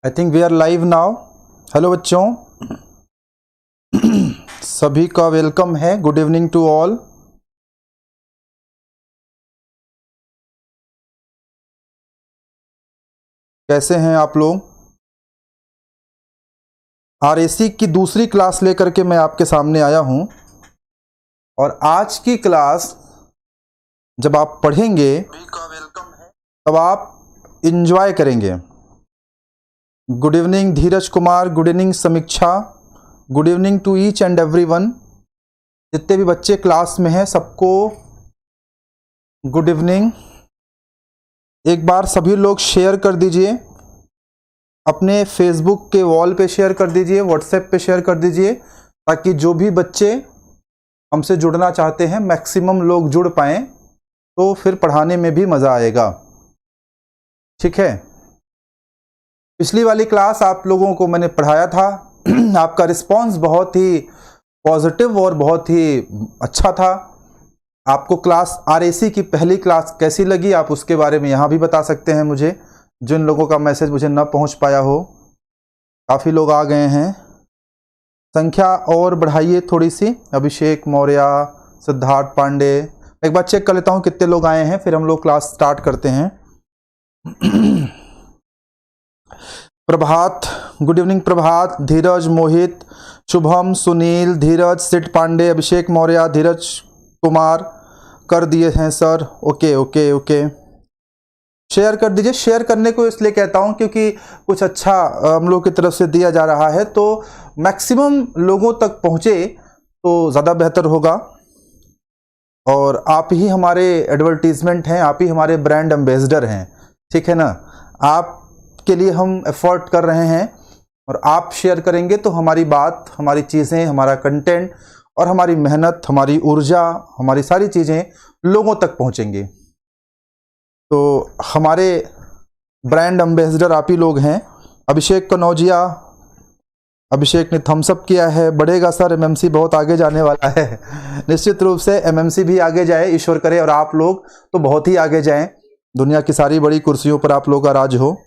I think we are live now. Hello बच्चों, सभी का वेलकम है। Good evening to all. कैसे हैं आप लोग? आरएसी की दूसरी क्लास लेकर के मैं आपके सामने आया हूं और आज की क्लास जब आप पढ़ेंगे तब आप इंजॉय करेंगे। Good evening Dheeraj Kumar, good evening Sameeksha, good evening to each and everyone. जितने भी बच्चे क्लास में हैं सबको गुड इवनिंग। एक बार सभी लोग शेयर कर दीजिए, अपने फेसबुक के वॉल पे शेयर कर दीजिए, व्हाट्सएप पे शेयर कर दीजिए, ताकि जो भी बच्चे हमसे जुड़ना चाहते हैं मैक्सिमम लोग जुड़ पाएँ, तो फिर पढ़ाने में भी मज़ा आएगा। ठीक है, पिछली वाली क्लास आप लोगों को मैंने पढ़ाया था। आपका रिस्पांस बहुत ही पॉजिटिव और बहुत ही अच्छा था। आपको क्लास आरएसी की पहली क्लास कैसी लगी आप उसके बारे में यहाँ भी बता सकते हैं मुझे, जिन लोगों का मैसेज मुझे न पहुँच पाया हो। काफ़ी लोग आ गए हैं, संख्या और बढ़ाइए थोड़ी सी। अभिषेक मौर्य, सिद्धार्थ पांडे। एक बार चेक कर लेता हूँ कितने लोग आए हैं, फिर हम लोग क्लास स्टार्ट करते हैं। प्रभात, गुड इवनिंग प्रभात, धीरज, मोहित, शुभम, सुनील, धीरज, सिट पांडे, अभिषेक मौर्य, धीरज कुमार कर दिए हैं sir. Okay okay okay, share कर दीजिए। शेयर करने को इसलिए कहता हूं क्योंकि कुछ अच्छा हम लोग की तरफ से दिया जा रहा है, तो मैक्सिमम लोगों तक पहुंचे तो ज़्यादा बेहतर होगा। और आप ही हमारे एडवर्टीजमेंट हैं, आप ही हमारे ब्रांड एम्बेसडर हैं। ठीक है ना, आपके लिए हम एफर्ट कर रहे हैं और आप शेयर करेंगे तो हमारी बात, हमारी चीज़ें, हमारा कंटेंट और हमारी मेहनत, हमारी ऊर्जा, हमारी सारी चीज़ें लोगों तक पहुंचेंगी। तो हमारे ब्रांड एम्बेसडर आप ही लोग हैं। अभिषेक कनौजिया, अभिषेक ने थम्सअप किया है। बढ़ेगा सर, एमएमसी बहुत आगे जाने वाला है। निश्चित रूप से एमएमसी भी आगे जाए, ईश्वर करे, और आप लोग तो बहुत ही आगे जाएं। दुनिया की सारी बड़ी कुर्सियों पर आप लोग का राज हो।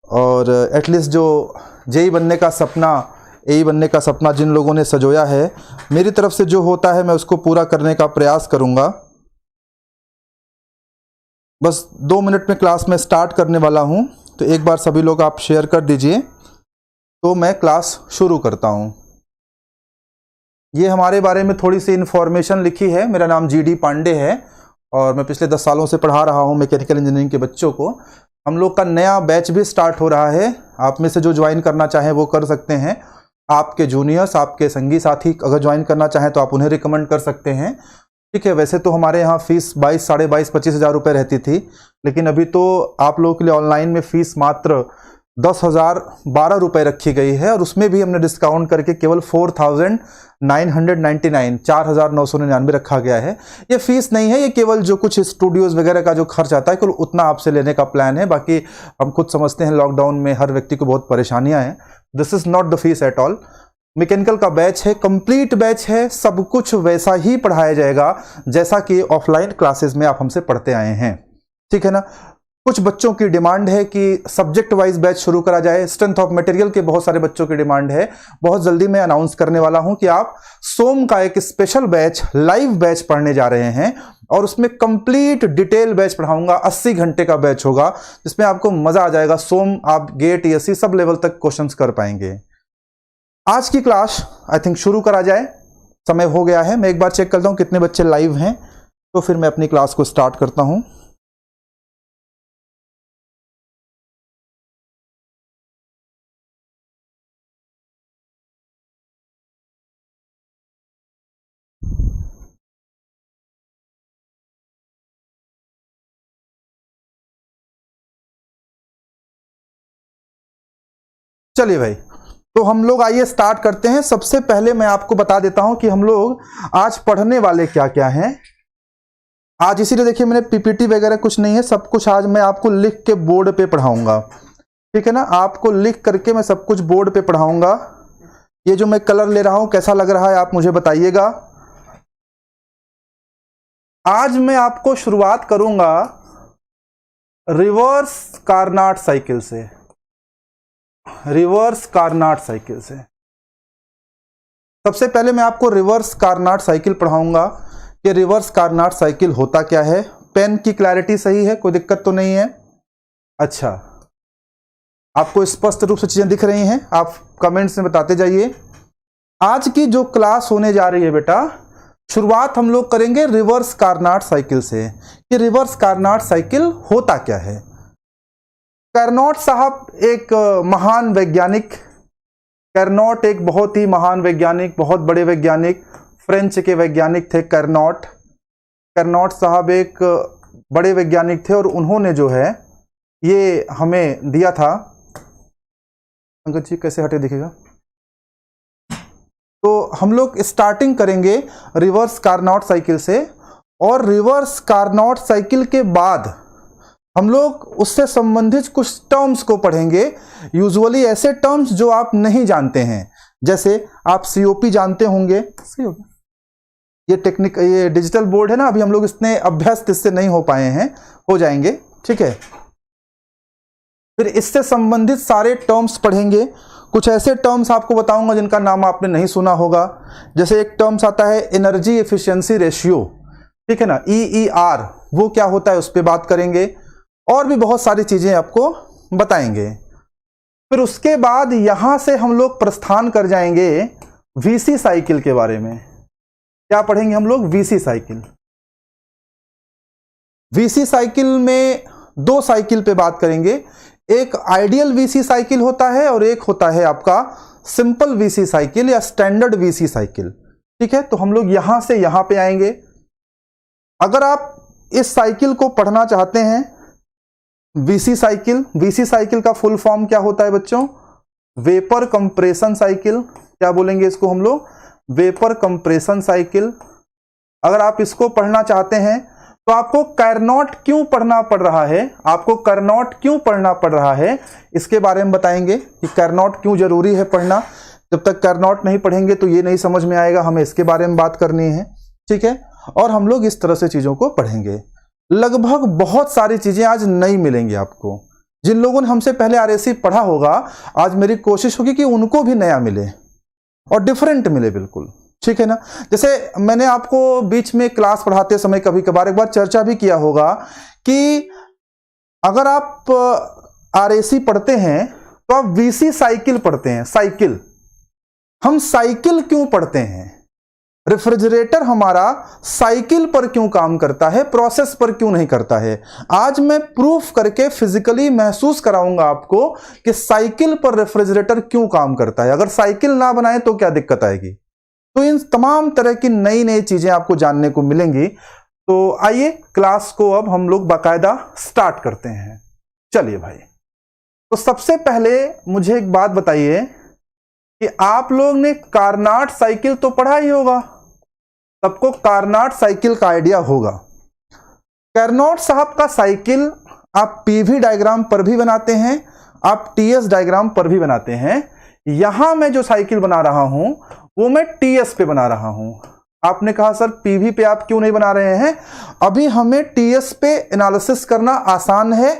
और एटलीस्ट जो जेई बनने का सपना, एई बनने का सपना जिन लोगों ने सजोया है, मेरी तरफ से जो होता है मैं उसको पूरा करने का प्रयास करूँगा। बस 2 मिनट में क्लास में स्टार्ट करने वाला हूं, तो एक बार सभी लोग आप शेयर कर दीजिए तो मैं क्लास शुरू करता हूं। ये हमारे बारे में थोड़ी सी इन्फॉर्मेशन लिखी है। मेरा नाम जीडी पांडे है और मैं पिछले 10 सालों से पढ़ा रहा हूं मैकेनिकल इंजीनियरिंग के बच्चों को। हम लोग का नया बैच भी स्टार्ट हो रहा है। आप में से जो ज्वाइन करना चाहें वो कर सकते हैं। आपके जूनियर्स, आपके संगी साथी अगर ज्वाइन करना चाहें तो आप उन्हें रिकमेंड कर सकते हैं। ठीक है, वैसे तो हमारे यहाँ फीस 22, साढ़े 22-25 हज़ार रुपये रहती थी, लेकिन अभी तो आप लोगों के लिए ऑनलाइन में फीस मात्र 10,012 रुपये रखी गई है, और उसमें भी हमने डिस्काउंट करके केवल 4,999, 4,999 रखा गया है। ये फीस नहीं है, ये केवल जो कुछ स्टूडियोज़ वगैरह का जो खर्च आता है केवल उतना आपसे लेने का प्लान है। बाकी हम खुद समझते हैं लॉकडाउन में हर व्यक्ति को बहुत परेशानियाँ हैं। This is not the fees at all. Mechanical का बैच है, कंप्लीट बैच है, सब कुछ वैसा ही पढ़ाया जाएगा जैसा कि ऑफलाइन क्लासेस में आप हमसे पढ़ते आए हैं। ठीक है ना। कुछ बच्चों की डिमांड है कि सब्जेक्ट वाइज बैच शुरू करा जाए। स्ट्रेंथ ऑफ मटेरियल के बहुत सारे बच्चों की डिमांड है। बहुत जल्दी मैं अनाउंस करने वाला हूं कि आप सोम का एक स्पेशल बैच, लाइव बैच पढ़ने जा रहे हैं, और उसमें कंप्लीट डिटेल बैच पढ़ाऊंगा। 80 घंटे का बैच होगा जिसमें आपको मजा आ जाएगा। सोम आप गेट, एससी सब लेवल तक क्वेश्चंस कर पाएंगे। आज की क्लास आई थिंक शुरू करा जाए, समय हो गया है। मैं एक बार चेक करता हूं कितने बच्चे लाइव हैं, तो फिर मैं अपनी क्लास को स्टार्ट करता हूं। चलिए भाई, तो हम लोग आइए स्टार्ट करते हैं। सबसे पहले मैं आपको बता देता हूं कि हम लोग आज पढ़ने वाले क्या क्या हैं। आज इसीलिए देखिए मैंने पीपीटी वगैरह कुछ नहीं है, सब कुछ आज मैं आपको लिख के बोर्ड पे पढ़ाऊंगा। ठीक है ना, आपको लिख करके मैं सब कुछ बोर्ड पे पढ़ाऊंगा। ये जो मैं कलर ले रहा हूं कैसा लग रहा है आप मुझे बताइएगा। आज मैं आपको शुरुआत करूंगा रिवर्स कार्नाट साइकिल से। रिवर्स कार्नाट साइकिल से। सबसे पहले मैं आपको रिवर्स कार्नाट साइकिल पढ़ाऊंगा कि रिवर्स कार्नाट साइकिल होता क्या है। पेन की क्लैरिटी सही है, कोई दिक्कत तो नहीं है? अच्छा, आपको स्पष्ट रूप से चीजें दिख रही हैं? आप कमेंट्स में बताते जाइए। आज की जो क्लास होने जा रही है बेटा, शुरुआत हम लोग करेंगे रिवर्स कार्नाट साइकिल से। कि रिवर्स कार्नाट साइकिल होता क्या है। कार्नोट साहब एक महान वैज्ञानिक, कार्नोट एक बहुत ही महान वैज्ञानिक, बहुत बड़े वैज्ञानिक, फ्रेंच के वैज्ञानिक थे कार्नोट। कार्नोट साहब एक बड़े वैज्ञानिक थे और उन्होंने जो है ये हमें दिया था। अंकल जी कैसे हटे दिखेगा? तो हम लोग स्टार्टिंग करेंगे रिवर्स कार्नोट साइकिल से, और रिवर्स कार्नोट साइकिल के बाद हम लोग उससे संबंधित कुछ टर्म्स को पढ़ेंगे। यूजुअली ऐसे टर्म्स जो आप नहीं जानते हैं, जैसे आप सीओपी जानते होंगे। ये टेक्निक, ये डिजिटल बोर्ड है ना, अभी हम लोग इतने अभ्यस्त इससे नहीं हो पाए हैं, हो जाएंगे, ठीक है। फिर इससे संबंधित सारे टर्म्स पढ़ेंगे। कुछ ऐसे टर्म्स आपको बताऊंगा जिनका नाम आपने नहीं सुना होगा। जैसे एक टर्म्स आता है एनर्जी एफिशिएंसी रेशियो, ठीक है ना, EER, वो क्या होता है उस पर बात करेंगे। और भी बहुत सारी चीजें आपको बताएंगे। फिर उसके बाद यहां से हम लोग प्रस्थान कर जाएंगे VC साइकिल के बारे में। क्या पढ़ेंगे हम लोग? VC cycle. VC साइकिल में दो साइकिल पे बात करेंगे। एक आइडियल VC साइकिल होता है और एक होता है आपका सिंपल VC साइकिल या स्टैंडर्ड VC साइकिल, ठीक है। तो हम लोग यहां से यहां पे आएंगे। अगर आप इस साइकिल को पढ़ना चाहते हैं, VC साइकिल का फुल फॉर्म क्या होता है बच्चों? Vapour compression cycle. क्या बोलेंगे इसको हम लोग? Vapour compression cycle. अगर आप इसको पढ़ना चाहते हैं तो आपको कार्नोट क्यों पढ़ना पड़ रहा है, आपको कार्नोट क्यों पढ़ना पड़ रहा है, इसके बारे में बताएंगे कि कार्नोट क्यों जरूरी है पढ़ना। जब तक कार्नोट नहीं पढ़ेंगे तो ये नहीं समझ में आएगा, हमें इसके बारे में बात करनी है, ठीक है। और हम लोग इस तरह से चीजों को पढ़ेंगे। लगभग बहुत सारी चीजें आज नहीं मिलेंगी आपको। जिन लोगों ने हमसे पहले RAC पढ़ा होगा, आज मेरी कोशिश होगी कि उनको भी नया मिले और डिफरेंट मिले, बिल्कुल, ठीक है ना। जैसे मैंने आपको बीच में क्लास पढ़ाते समय कभी कभार एक बार चर्चा भी किया होगा कि अगर आप RAC पढ़ते हैं तो आप VC साइकिल पढ़ते हैं। साइकिल, हम साइकिल क्यों पढ़ते हैं? रेफ्रिजरेटर हमारा साइकिल पर क्यों काम करता है, प्रोसेस पर क्यों नहीं करता है? आज मैं प्रूफ करके फिजिकली महसूस कराऊंगा आपको कि साइकिल पर रेफ्रिजरेटर क्यों काम करता है। अगर साइकिल ना बनाए तो क्या दिक्कत आएगी? तो इन तमाम तरह की नई नई चीजें आपको जानने को मिलेंगी। तो आइए क्लास को अब हम लोग बाकायदा स्टार्ट करते हैं। चलिए भाई, तो सबसे पहले मुझे एक बात बताइए कि आप लोग ने कार्नाट साइकिल तो पढ़ा ही होगा, सबको कार्नाट साइकिल का आइडिया होगा। कार्नोट साहब का साइकिल आप PV डायग्राम पर भी बनाते हैं, आप TS डायग्राम पर भी बनाते हैं। यहां मैं जो साइकिल बना रहा हूं वो मैं TS पे बना रहा हूं। आपने कहा सर PV पे आप क्यों नहीं बना रहे हैं? अभी हमें TS पे एनालिसिस करना आसान है,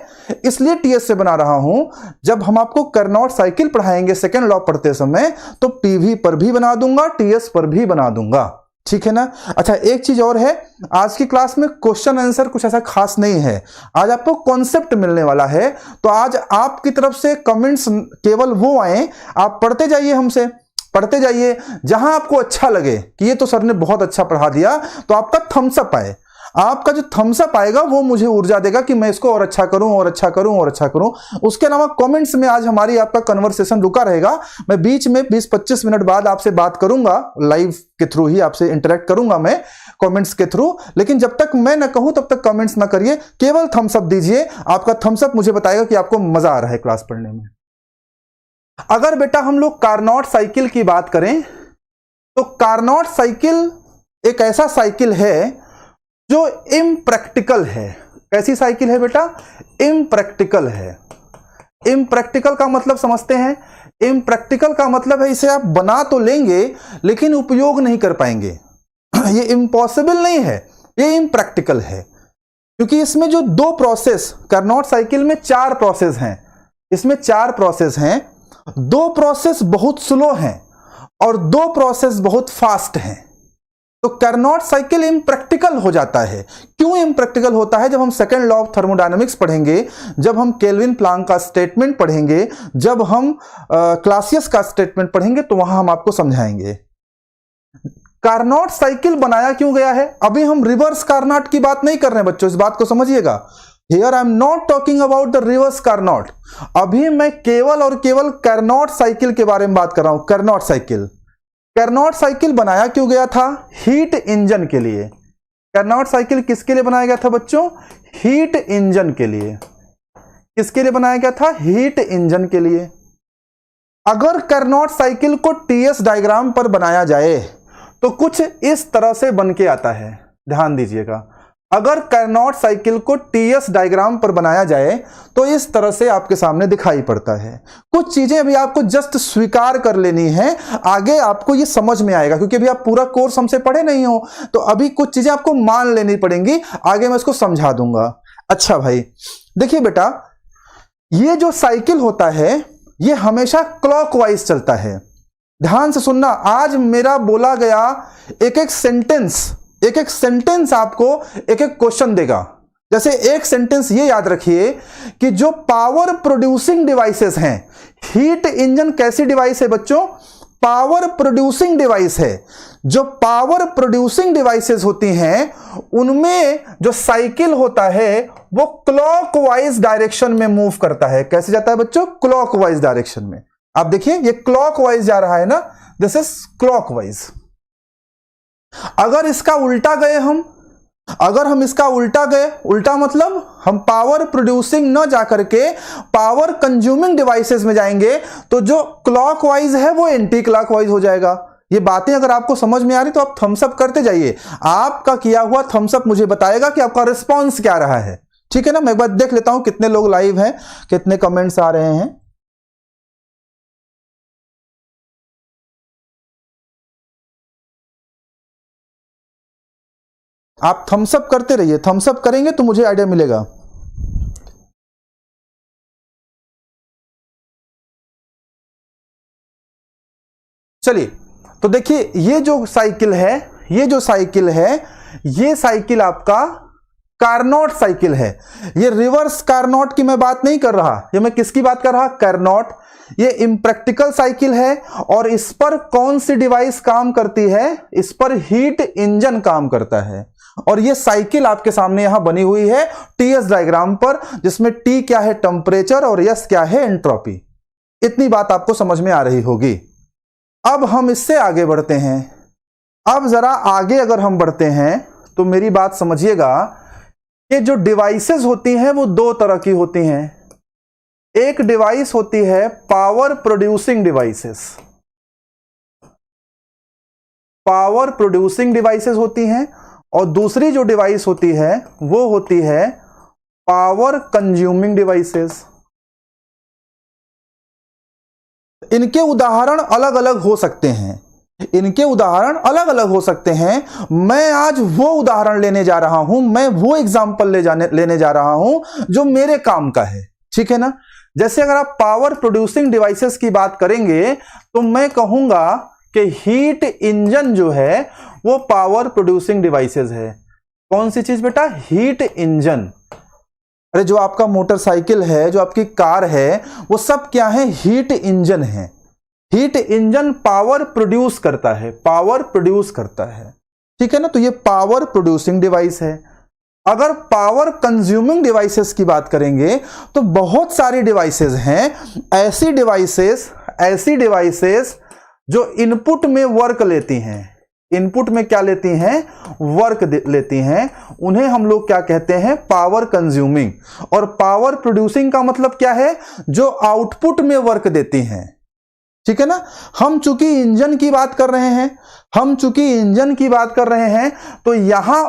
इसलिए TS से बना रहा हूं। जब हम आपको कार्नोट साइकिल पढ़ाएंगे सेकेंड लॉ पढ़ते समय, तो PV पर भी बना दूंगा, TS पर भी बना दूंगा, ठीक है ना। अच्छा, एक चीज और है, आज की क्लास में क्वेश्चन आंसर कुछ ऐसा खास नहीं है। आज आपको कॉन्सेप्ट मिलने वाला है। तो आज आपकी तरफ से कमेंट्स केवल वो आए, आप पढ़ते जाइए, हमसे पढ़ते जाइए। जहां आपको अच्छा लगे कि ये तो सर ने बहुत अच्छा पढ़ा दिया, तो आपका थम्स अप आए। आपका जो थम्स अप आएगा वो मुझे ऊर्जा देगा कि मैं इसको और अच्छा करूं और अच्छा करूं और अच्छा करूं। उसके अलावा कमेंट्स में आज हमारी आपका कन्वर्सेशन रुका रहेगा। मैं बीच में 20-25 मिनट बाद आपसे बात करूंगा, लाइव के थ्रू ही आपसे इंटरेक्ट करूंगा मैं कमेंट्स के थ्रू। लेकिन जब तक मैं ना कहूं तब तक कमेंट्स ना करिए, केवल थम्स अप दीजिए। आपका थम्स अप मुझे बताएगा कि आपको मजा आ रहा है क्लास पढ़ने में। अगर बेटा हम लोग कार्नोट साइकिल की बात करें तो कार्नोट साइकिल एक ऐसा साइकिल है जो इम्प्रैक्टिकल है। कैसी साइकिल है बेटा? इम्प्रैक्टिकल है। इम्प्रैक्टिकल का मतलब समझते हैं? इम्प्रैक्टिकल का मतलब है इसे आप बना तो लेंगे लेकिन उपयोग नहीं कर पाएंगे। ये इम्पॉसिबल नहीं है, ये इम्प्रैक्टिकल है। क्योंकि इसमें जो दो प्रोसेस, कार्नोट साइकिल में 4 प्रोसेस हैं, इसमें 4 प्रोसेस हैं। दो प्रोसेस बहुत स्लो हैं और दो प्रोसेस बहुत फास्ट हैं। तो कार्नोट साइकिल इम्प्रैक्टिकल हो जाता है। क्यों इम्प्रैक्टिकल होता है? जब हम सेकेंड लॉ ऑफ थर्मोडायनेमिक्स पढ़ेंगे, जब हम केल्विन प्लांक का स्टेटमेंट पढ़ेंगे, जब हम क्लासियस का स्टेटमेंट पढ़ेंगे, तो वहां हम आपको समझाएंगे। कार्नोट साइकिल बनाया क्यों गया है? अभी हम रिवर्स कार्नोट की बात नहीं कर रहे हैं बच्चों, इस बात को समझिएगा। Here I am not talking about the reverse Carnot. अभी मैं केवल और केवल कार्नोट साइकिल के बारे में बात कर रहा हूं। कार्नोट साइकिल, कार्नोट साइकिल बनाया क्यों गया था? हीट इंजन के लिए। कार्नोट साइकिल किसके लिए बनाया गया था बच्चों? हीट इंजन के लिए। किसके लिए बनाया गया था? हीट इंजन के लिए। अगर कार्नोट साइकिल को टीएस डायग्राम पर बनाया जाए तो कुछ इस तरह से बन के आता है। ध्यान दीजिएगा, अगर कार्नोट साइकिल को टीएस डायग्राम पर बनाया जाए तो इस तरह से आपके सामने दिखाई पड़ता है। कुछ चीजें अभी आपको जस्ट स्वीकार कर लेनी है, आगे आपको ये समझ में आएगा, क्योंकि अभी आप पूरा कोर्स हमसे पढ़े नहीं हो, तो अभी कुछ चीजें आपको मान लेनी पड़ेंगी, आगे मैं इसको समझा दूंगा। अच्छा भाई, देखिए बेटा, ये जो साइकिल होता है ये हमेशा क्लॉकवाइज चलता है। ध्यान से सुनना, आज मेरा बोला गया एक एक सेंटेंस आपको एक एक क्वेश्चन देगा। जैसे एक सेंटेंस ये याद रखिए कि जो पावर प्रोड्यूसिंग डिवाइसेस हैं, हीट इंजन कैसी डिवाइस है बच्चों? पावर प्रोड्यूसिंग डिवाइस है। जो पावर प्रोड्यूसिंग डिवाइसेस होती हैं उनमें जो साइकिल होता है वो क्लॉकवाइज डायरेक्शन में मूव करता है। कैसे जाता है बच्चों? क्लॉकवाइज डायरेक्शन में। आप देखिए ये क्लॉकवाइज जा रहा है ना, दिस इज क्लॉकवाइज। अगर इसका उल्टा गए हम, अगर हम इसका उल्टा गए, उल्टा मतलब हम पावर प्रोड्यूसिंग न जाकर के पावर कंज्यूमिंग डिवाइसेस में जाएंगे, तो जो क्लॉकवाइज है वो एंटी क्लॉकवाइज हो जाएगा। ये बातें अगर आपको समझ में आ रही तो आप थम्स अप करते जाइए। आपका किया हुआ थम्स अप मुझे बताएगा कि आपका रिस्पॉन्स क्या रहा है। ठीक है ना? मैं एक बार देख लेता हूं कितने लोग लाइव हैं, कितने कमेंट्स आ रहे हैं। आप थम्स अप करते रहिए, थम्स अप करेंगे तो मुझे आइडिया मिलेगा। चलिए, तो देखिए ये जो साइकिल है, ये साइकिल आपका कार्नोट साइकिल है। ये रिवर्स कार्नोट की मैं बात नहीं कर रहा, ये मैं किसकी बात कर रहा? कार्नोट। ये इम्प्रैक्टिकल साइकिल है और इस पर कौन सी डिवाइस काम करती है? इस पर हीट इंजन काम करता है। और ये साइकिल आपके सामने यहां बनी हुई है टीएस डायग्राम पर, जिसमें टी क्या है? टेम्परेचर, और एस क्या है? एंट्रोपी। इतनी बात आपको समझ में आ रही होगी। अब हम इससे आगे बढ़ते हैं। अब जरा आगे अगर हम बढ़ते हैं तो मेरी बात समझिएगा कि जो डिवाइसेस होती हैं वो दो तरह की होती हैं। एक डिवाइस होती है power producing devices, power producing devices होती हैं, और दूसरी जो डिवाइस होती है वो होती है पावर कंज्यूमिंग डिवाइसेस। इनके उदाहरण अलग अलग हो सकते हैं, इनके उदाहरण अलग अलग हो सकते हैं। मैं आज वो उदाहरण लेने जा रहा हूं, मैं वो एग्जाम्पल लेने जा रहा हूं जो मेरे काम का है। ठीक है ना? जैसे अगर आप पावर प्रोड्यूसिंग डिवाइसेस की बात करेंगे तो मैं कहूंगा कि हीट इंजन जो है वो पावर प्रोड्यूसिंग डिवाइसेस है। कौन सी चीज बेटा? Heat engine. अरे जो आपका मोटरसाइकिल है, जो आपकी कार है, वो सब क्या है? हीट इंजन है। हीट इंजन पावर प्रोड्यूस करता है, पावर प्रोड्यूस करता है। ठीक है ना? तो ये पावर प्रोड्यूसिंग डिवाइस है। अगर पावर कंज्यूमिंग डिवाइसेस की बात करेंगे तो बहुत सारी डिवाइसेस हैं, ऐसी डिवाइसेस जो इनपुट में वर्क लेती हैं। इनपुट में क्या लेती हैं? वर्क लेती हैं। उन्हें हम लोग क्या कहते हैं? Power consuming. और पावर प्रोड्यूसिंग का मतलब क्या है? जो आउटपुट में वर्क देती हैं। ठीक है ना? हम चूंकि इंजन की बात कर रहे हैं, तो यहां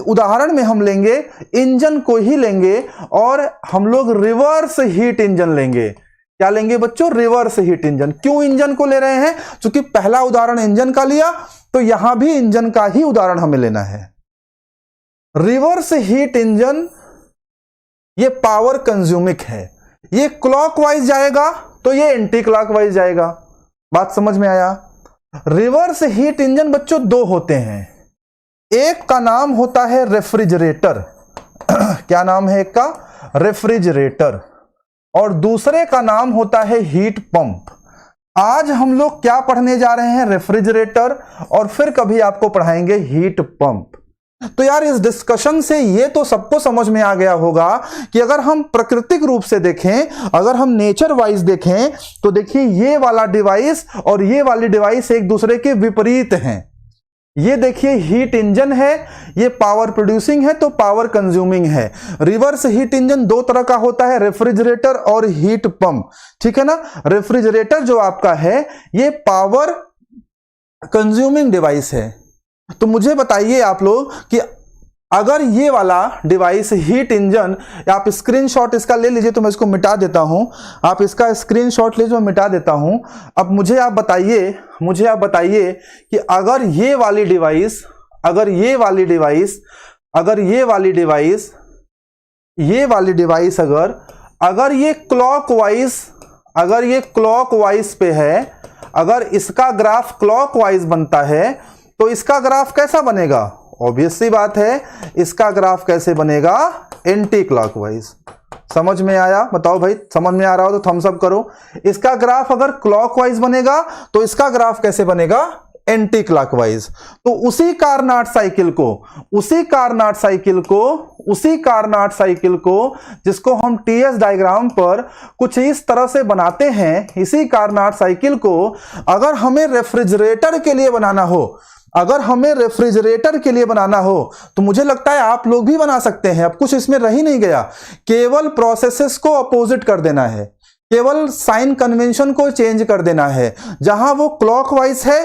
उदाहरण में हम लेंगे इंजन को ही लेंगे, और हम लोग रिवर्स हीट इंजन लेंगे। क्या लेंगे बच्चों? Reverse heat engine. क्यों इंजन को ले रहे हैं? क्योंकि पहला उदाहरण इंजन का लिया, तो यहां भी इंजन का ही उदाहरण हमें लेना है। रिवर्स हीट इंजन ये पावर कंज्यूमिक है। ये क्लॉकवाइज जाएगा तो ये एंटी क्लॉकवाइज जाएगा। बात समझ में आया? रिवर्स हीट इंजन बच्चों दो होते हैं, एक का नाम होता है रेफ्रिजरेटर क्या नाम है एक का? रेफ्रिजरेटर। और दूसरे का नाम होता है हीट पंप। आज हम लोग क्या पढ़ने जा रहे हैं? रेफ्रिजरेटर, और फिर कभी आपको पढ़ाएंगे हीट पंप। तो यार इस डिस्कशन से ये तो सबको समझ में आ गया होगा कि अगर हम प्राकृतिक रूप से देखें, अगर हम नेचर वाइज देखें, तो देखिए ये वाला डिवाइस और ये वाली डिवाइस एक दूसरे के विपरीत हैं। ये देखिए हीट इंजन है, ये पावर प्रोड्यूसिंग है तो पावर कंज्यूमिंग है। रिवर्स हीट इंजन दो तरह का होता है, रेफ्रिजरेटर और हीट पंप, ठीक है ना। रेफ्रिजरेटर जो आपका है ये पावर कंज्यूमिंग डिवाइस है। तो मुझे बताइए आप लोग कि अगर ये वाला डिवाइस हीट इंजन, आप स्क्रीनशॉट इसका ले लीजिए, तो मैं इसको मिटा देता हूं, आप इसका स्क्रीनशॉट लीजिए, मैं मिटा देता हूं। अब मुझे आप बताइए कि अगर ये वाली डिवाइस अगर ये क्लॉकवाइज पे है, अगर इसका ग्राफ क्लॉकवाइज बनता है तो इसका ग्राफ कैसा बनेगा? ऑब्वियस सी बात है, इसका ग्राफ कैसे बनेगा? Anti clockwise. समझ में आया? बताओ भाई, समझ में आ रहा हो तो थम्स अप करो। इसका ग्राफ अगर क्लॉकवाइज बनेगा तो इसका ग्राफ कैसे बनेगा? Anti clockwise. तो उसी कारनाट साइकिल को जिसको हम टीएस डायग्राम पर कुछ इस तरह से बनाते हैं, इसी कारनाट साइकिल को अगर हमें रेफ्रिजरेटर के लिए बनाना हो तो मुझे लगता है आप लोग भी बना सकते हैं। अब कुछ इसमें रह ही नहीं गया, केवल प्रोसेसेस को अपोजिट कर देना है, केवल साइन कन्वेंशन को चेंज कर देना है। जहां वो क्लॉकवाइज है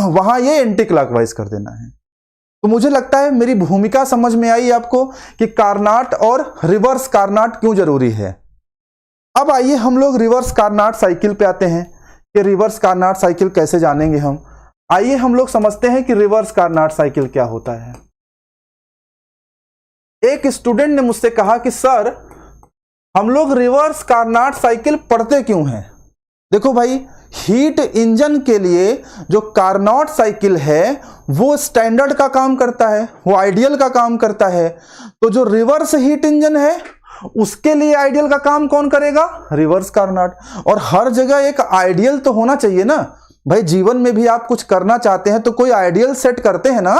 वहां ये एंटी क्लॉकवाइज कर देना है। तो मुझे लगता है मेरी भूमिका समझ में आई आपको कि कारनाट और रिवर्स कारनाट क्यों जरूरी है। अब आइए हम लोग रिवर्स कारनाट साइकिल पे आते हैं कि रिवर्स कारनाट साइकिल कैसे जानेंगे हम। आइए हम लोग समझते हैं कि रिवर्स कारनाट साइकिल क्या होता है। एक स्टूडेंट ने मुझसे कहा कि सर हम लोग रिवर्स कारनाट साइकिल पढ़ते क्यों हैं? देखो भाई, हीट इंजन के लिए जो कारनॉट साइकिल है वो स्टैंडर्ड का काम करता है, वो आइडियल का काम करता है। तो जो रिवर्स हीट इंजन है उसके लिए आइडियल का काम कौन करेगा? रिवर्स कारनॉट। और हर जगह एक आइडियल तो होना चाहिए ना भाई। जीवन में भी आप कुछ करना चाहते हैं तो कोई आइडियल सेट करते हैं ना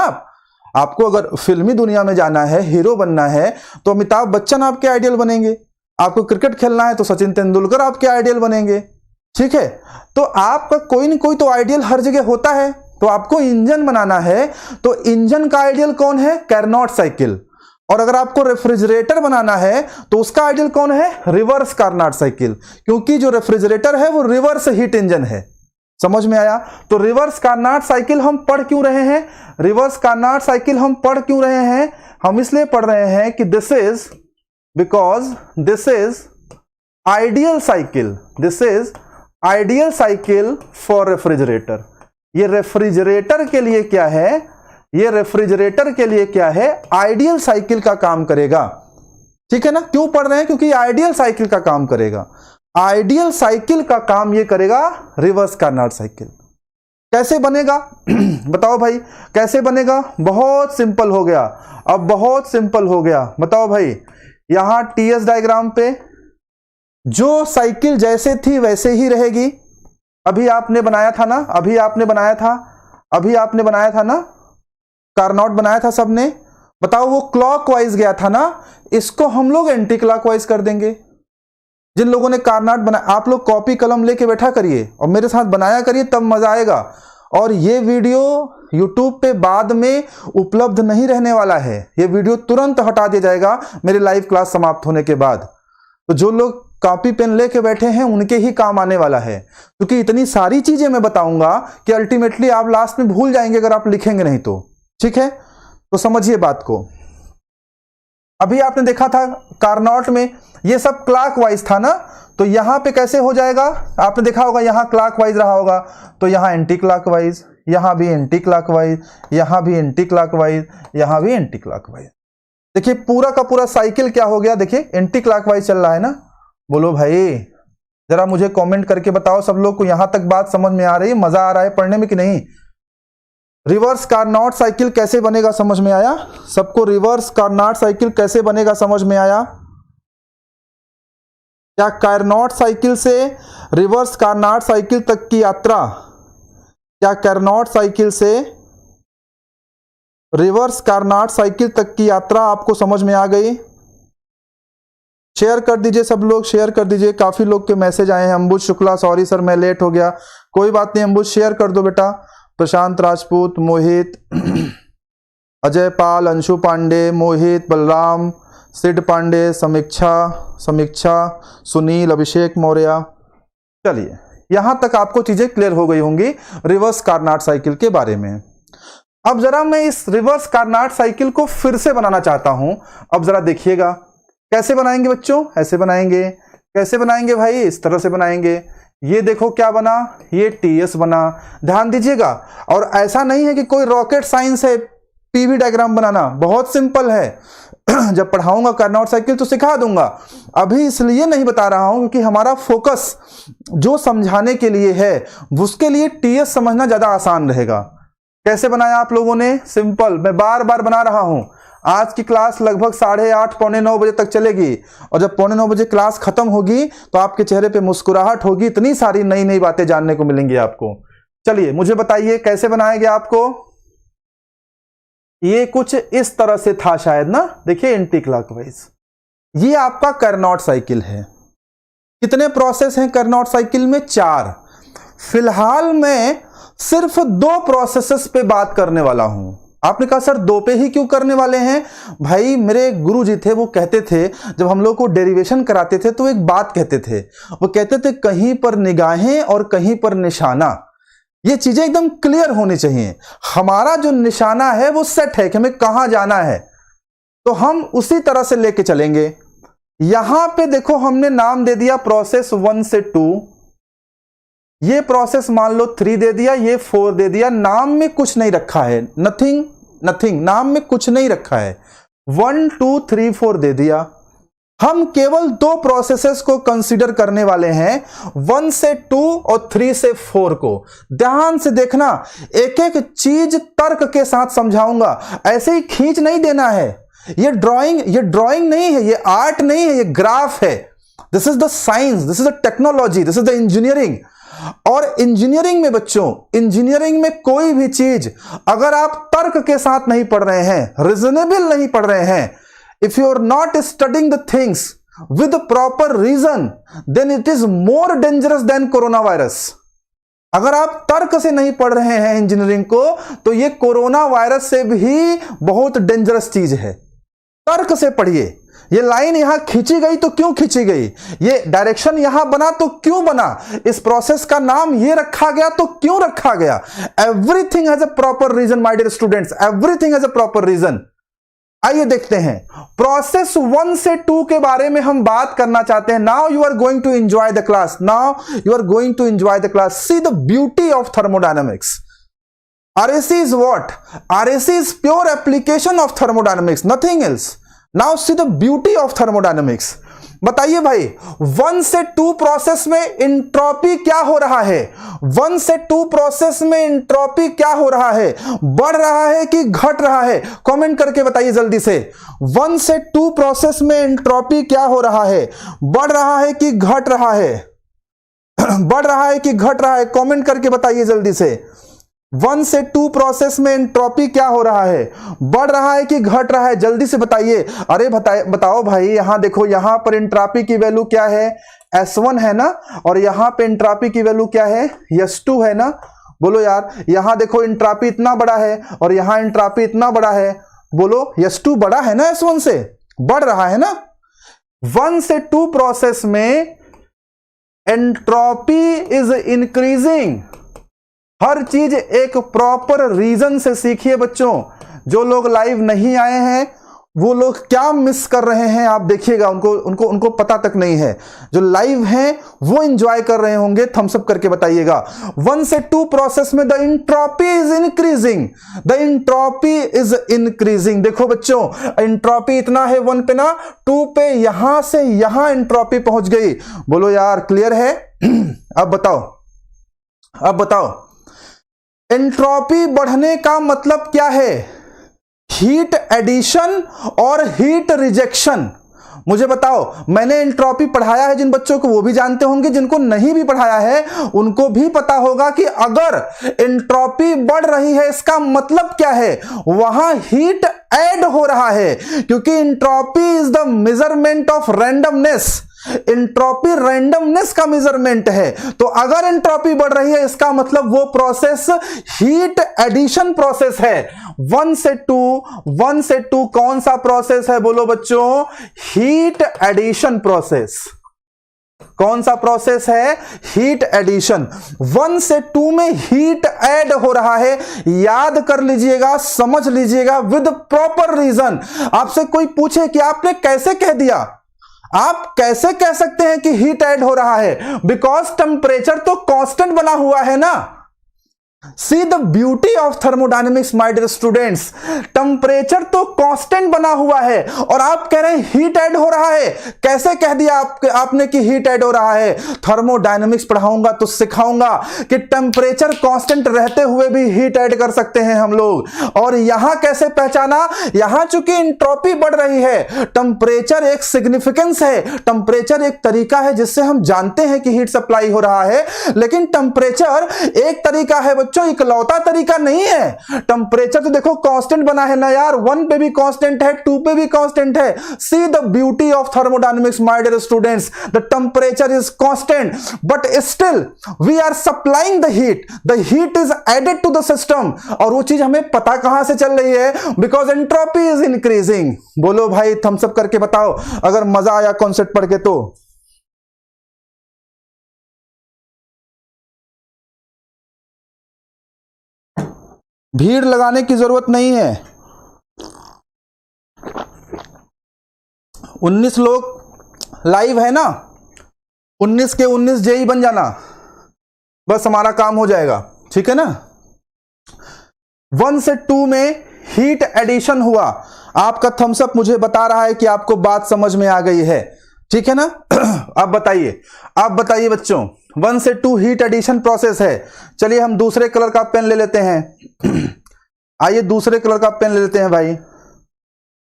आपको अगर फिल्मी दुनिया में जाना है, हीरो बनना है, तो अमिताभ बच्चन आपके आइडियल बनेंगे। आपको क्रिकेट खेलना है तो सचिन तेंदुलकर आपके आइडियल बनेंगे, ठीक है। तो आपका कोई न कोई तो आइडियल हर जगह होता है। तो आपको इंजन बनाना है तो इंजन का आइडियल कौन है? कारनॉट साइकिल। और अगर आपको रेफ्रिजरेटर बनाना है तो उसका आइडियल कौन है? रिवर्स कारनॉट साइकिल, क्योंकि जो रेफ्रिजरेटर है वो रिवर्स हीट इंजन है। समझ में आया? तो रिवर्स कारनॉट साइकिल हम पढ़ क्यों रहे हैं? हम इसलिए पढ़ रहे हैं कि this is ideal cycle for refrigerator. ये रेफ्रिजरेटर के लिए क्या है? आइडियल साइकिल का काम करेगा, ठीक है ना। क्यों पढ़ रहे हैं? क्योंकि आइडियल साइकिल का काम करेगा। आइडियल साइकिल का काम ये करेगा रिवर्स कारनॉट साइकिल। कैसे बनेगा? बताओ भाई कैसे बनेगा? बहुत सिंपल हो गया। अब बहुत सिंपल हो गया। बताओ भाई, यहां टीएस डायग्राम पे जो साइकिल जैसे थी वैसे ही रहेगी। अभी आपने बनाया था ना, कारनॉट बनाया था सबने। बताओ वो क्लॉकवाइज गया था ना, इसको हम लोग एंटी क्लॉकवाइज कर देंगे। जिन लोगों ने कारनॉट बनाया, आप लोग कॉपी कलम लेके बैठा करिए और मेरे साथ बनाया करिए, तब मजा आएगा। और ये वीडियो YouTube पे बाद में उपलब्ध नहीं रहने वाला है, ये वीडियो तुरंत हटा दिया जाएगा मेरी लाइव क्लास समाप्त होने के बाद। तो जो लोग कॉपी पेन लेके बैठे हैं उनके ही काम आने वाला है, क्योंकि इतनी सारी चीजें मैं बताऊंगा कि अल्टीमेटली आप लास्ट में भूल जाएंगे अगर आप लिखेंगे नहीं तो, ठीक है। तो समझिए बात को। अभी आपने देखा था कारनॉट में ये सब क्लॉकवाइज था ना, तो यहां पे कैसे हो जाएगा? आपने देखा होगा यहां क्लॉकवाइज रहा होगा, तो यहां एंटी क्लॉकवाइज, यहां भी एंटी क्लॉकवाइज, यहां भी एंटी क्लॉकवाइज, यहां भी एंटी क्लॉकवाइज। देखिए पूरा का पूरा साइकिल क्या हो गया? देखिए एंटी क्लॉकवाइज चल रहा है ना। बोलो भाई, जरा मुझे कमेंट करके बताओ सब लोग को यहां तक बात समझ में आ रही है, मजा आ रहा है पढ़ने में कि नहीं। रिवर्स कार्नोट साइकिल कैसे बनेगा समझ में आया सबको? रिवर्स कार्नोट साइकिल कैसे बनेगा समझ में आया? क्या कार्नोट साइकिल से रिवर्स कार्नोट साइकिल तक की यात्रा, क्या कार्नोट साइकिल से रिवर्स कार्नोट साइकिल तक की यात्रा आपको समझ में आ गई? शेयर कर दीजिए सब लोग, शेयर कर दीजिए। काफी लोग के मैसेज आए हैं। अंबुज शुक्ला, सॉरी सर मैं लेट हो गया। कोई बात नहीं अंबुज, शेयर कर दो बेटा। प्रशांत राजपूत, मोहित, अजय पाल, अंशु पांडे, मोहित, बलराम, सिड पांडे, समीक्षा, सुनील, अभिषेक मौर्य। चलिए यहां तक आपको चीजें क्लियर हो गई होंगी रिवर्स कार्नोट साइकिल के बारे में। अब जरा मैं इस रिवर्स कार्नोट साइकिल को फिर से बनाना चाहता हूं। अब जरा देखिएगा कैसे बनाएंगे बच्चों, ऐसे बनाएंगे। कैसे बनाएंगे भाई? इस तरह से बनाएंगे। ये देखो क्या बना, ये टीएस बना, ध्यान दीजिएगा। और ऐसा नहीं है कि कोई रॉकेट साइंस है पीवी डायग्राम बनाना, बहुत सिंपल है। जब पढ़ाऊंगा कार्नोट साइकिल तो सिखा दूंगा, अभी इसलिए नहीं बता रहा हूं क्योंकि हमारा फोकस जो समझाने के लिए है उसके लिए टीएस समझना ज्यादा आसान रहेगा। कैसे बनाया आप लोगों ने? सिंपल, मैं बार बार बना रहा हूं। आज की क्लास लगभग 8:30 पौने 9 बजे तक चलेगी और जब पौने 9 बजे क्लास खत्म होगी तो आपके चेहरे पे मुस्कुराहट होगी, इतनी सारी नई नई बातें जानने को मिलेंगी आपको। चलिए मुझे बताइए कैसे बनाएंगे आपको? ये कुछ इस तरह से था शायद ना, देखिए एंटी क्लॉकवाइज। ये आपका कार्नोट साइकिल है। कितने प्रोसेस हैं कार्नोट साइकिल में? 4। फिलहाल मैं सिर्फ 2 प्रोसेसेस पे बात करने वाला हूं। आपने कहा सर 2 पे ही क्यों करने वाले हैं? भाई मेरे गुरु जी थे, वो कहते थे जब हम लोग को डेरिवेशन कराते थे तो एक बात कहते थे, वो कहते थे कहीं पर निगाहें और कहीं पर निशाना। ये चीजें एकदम क्लियर होनी चाहिए। हमारा जो निशाना है वो सेट है कि हमें कहां जाना है, तो हम उसी तरह से लेके चलेंगे। यहां पे देखो हमने नाम दे दिया प्रोसेस 1 से 2, ये प्रोसेस मान लो 3 दे दिया, ये 4 दे दिया। नाम में कुछ नहीं रखा है, नथिंग, नाम में कुछ नहीं रखा है। 1 2 3 4 दे दिया। हम केवल 2 प्रोसेसेस को कंसीडर करने वाले हैं, 1 से 2 और 3 से 4 को। ध्यान से देखना, एक एक चीज तर्क के साथ समझाऊंगा, ऐसे ही खींच नहीं देना है। ये ड्राइंग नहीं है, ये आर्ट नहीं है, ये ग्राफ है। This is the science, this is the technology, this is the engineering. और इंजीनियरिंग में बच्चों, इंजीनियरिंग में कोई भी चीज अगर आप तर्क के साथ नहीं पढ़ रहे हैं, रीजनेबल नहीं पढ़ रहे हैं, if you are not studying the things with the proper reason, then it is more dangerous than coronavirus. अगर आप तर्क से नहीं पढ़ रहे हैं इंजीनियरिंग को तो ये कोरोना वायरस से भी बहुत डेंजरस चीज है। तर्क से पढ़िए। ये लाइन यहां खींची गई तो क्यों खींची गई, ये डायरेक्शन यहां बना तो क्यों बना, इस प्रोसेस का नाम ये रखा गया तो क्यों रखा गया। Everything has a proper reason my dear students, everything has a proper reason. आइए देखते हैं प्रोसेस 1 से 2 के बारे में हम बात करना चाहते हैं। Now you are going to enjoy the class, now you are going to enjoy the class. See the beauty of thermodynamics. RAC is what? RAC is pure application of thermodynamics, nothing else. Now see the beauty of thermodynamics. बताइए भाई 1 से 2 process में entropy क्या हो रहा है? 1 से 2 process में इंट्रोपी क्या हो रहा है? बढ़ रहा है कि घट रहा है? कमेंट करके बताइए जल्दी से। 1 से 2 प्रोसेस में इंट्रोपी क्या हो रहा है? बढ़ रहा है कि घट रहा है? बढ़ रहा है कि घट रहा है? कमेंट करके बताइए जल्दी से। 1 से 2 प्रोसेस में एंट्रोपी क्या हो रहा है? बढ़ रहा है कि घट रहा है? जल्दी से बताइए। अरे बताओ भाई, यहां देखो, यहां पर एंट्रोपी की वैल्यू क्या है? S1 है ना, और यहां पे एंट्रोपी की वैल्यू क्या है? S2 है ना। बोलो यार, यहां देखो एंट्रोपी इतना बड़ा है और यहां एंट्रोपी इतना बड़ा है। बोलो S2 बड़ा है ना S1 से, बढ़ रहा है ना। 1 से 2 प्रोसेस में एंट्रोपी इज इंक्रीजिंग। हर चीज एक प्रॉपर रीजन से सीखिए बच्चों। जो लोग लाइव नहीं आए हैं वो लोग क्या मिस कर रहे हैं आप देखिएगा, उनको पता तक नहीं है। जो लाइव हैं वो एंजॉय कर रहे होंगे, थम्स अप करके बताइएगा। 1 से 2 प्रोसेस में the entropy is increasing, the entropy is increasing. देखो बच्चों, एंट्रोपी इतना है 1 पे ना, 2 पे यहां से यहां एंट्रोपी पहुंच गई। बोलो यार क्लियर है? अब बताओ एंट्रोपी बढ़ने का मतलब क्या है? हीट एडिशन और हीट रिजेक्शन। मुझे बताओ, मैंने एंट्रोपी पढ़ाया है जिन बच्चों को, वो भी जानते होंगे, जिनको नहीं भी पढ़ाया है उनको भी पता होगा कि अगर एंट्रोपी बढ़ रही है इसका मतलब क्या है? वहां हीट ऐड हो रहा है, क्योंकि entropy is the measurement of randomness. Entropy randomness का मेजरमेंट है। तो अगर एंट्रोपी बढ़ रही है इसका मतलब वो प्रोसेस हीट एडिशन प्रोसेस है। 1 से 2 कौन सा प्रोसेस है? बोलो बच्चों, हीट एडिशन प्रोसेस। कौन सा प्रोसेस है? Heat addition. 1 से 2 में हीट ऐड हो रहा है, याद कर लीजिएगा, समझ लीजिएगा विद प्रॉपर रीजन। आपसे कोई पूछे कि आपने कैसे कह दिया, आप कैसे कह सकते हैं कि हीट ऐड हो रहा है? बिकॉज टेम्परेचर तो कांस्टेंट बना हुआ है ना। See the beauty of thermodynamics my dear students, temperature तो कांस्टेंट बना हुआ है और आप कह रहे हैं हीट ऐड हो रहा है। कैसे कह दिया आपने कि हीट ऐड हो रहा है? थर्मोडायनेमिक्स पढ़ाऊंगा तो सिखाऊंगा कि टेम्परेचर कांस्टेंट रहते हुए भी हीट ऐड कर सकते हैं हम लोग। और यहां कैसे पहचाना? यहां चूंकि एंट्रोपी बढ़ रही है, टेम्परेचर एक सिग्निफिकेंस है, टेम्परेचर एक तरीका है जिससे हम जानते हैं कि हीट सप्लाई हो रहा है। लेकिन टेम्परेचर एक तरीका है बच्चों, इकलौता तरीका नहीं है। टेम्परेचर तो देखो कांस्टेंट बना है ना यार, 1 पे भी कांस्टेंट है, 2 पे भी कांस्टेंट है। See the beauty of thermodynamics my dear students, the temperature is constant but still we are supplying the heat is added to the system. और वो चीज हमें पता कहां से चल रही है? Because entropy is increasing. बोलो भाई, थम्स अप करके बताओ अगर मजा आया कॉन्सेप्ट पढ़ के तो। भीड़ लगाने की जरूरत नहीं है। 19 लोग लाइव है ना, 19 के 19 जेई बन जाना, बस हमारा काम हो जाएगा, ठीक है ना। 1 से 2 में हीट एडिशन हुआ। आपका थम्स अप मुझे बता रहा है कि आपको बात समझ में आ गई है, ठीक है ना। अब बताइए बच्चों, 1 से 2 हीट एडिशन प्रोसेस है। चलिए हम दूसरे कलर का पेन ले लेते हैं। आइए दूसरे कलर का पेन ले लेते हैं भाई।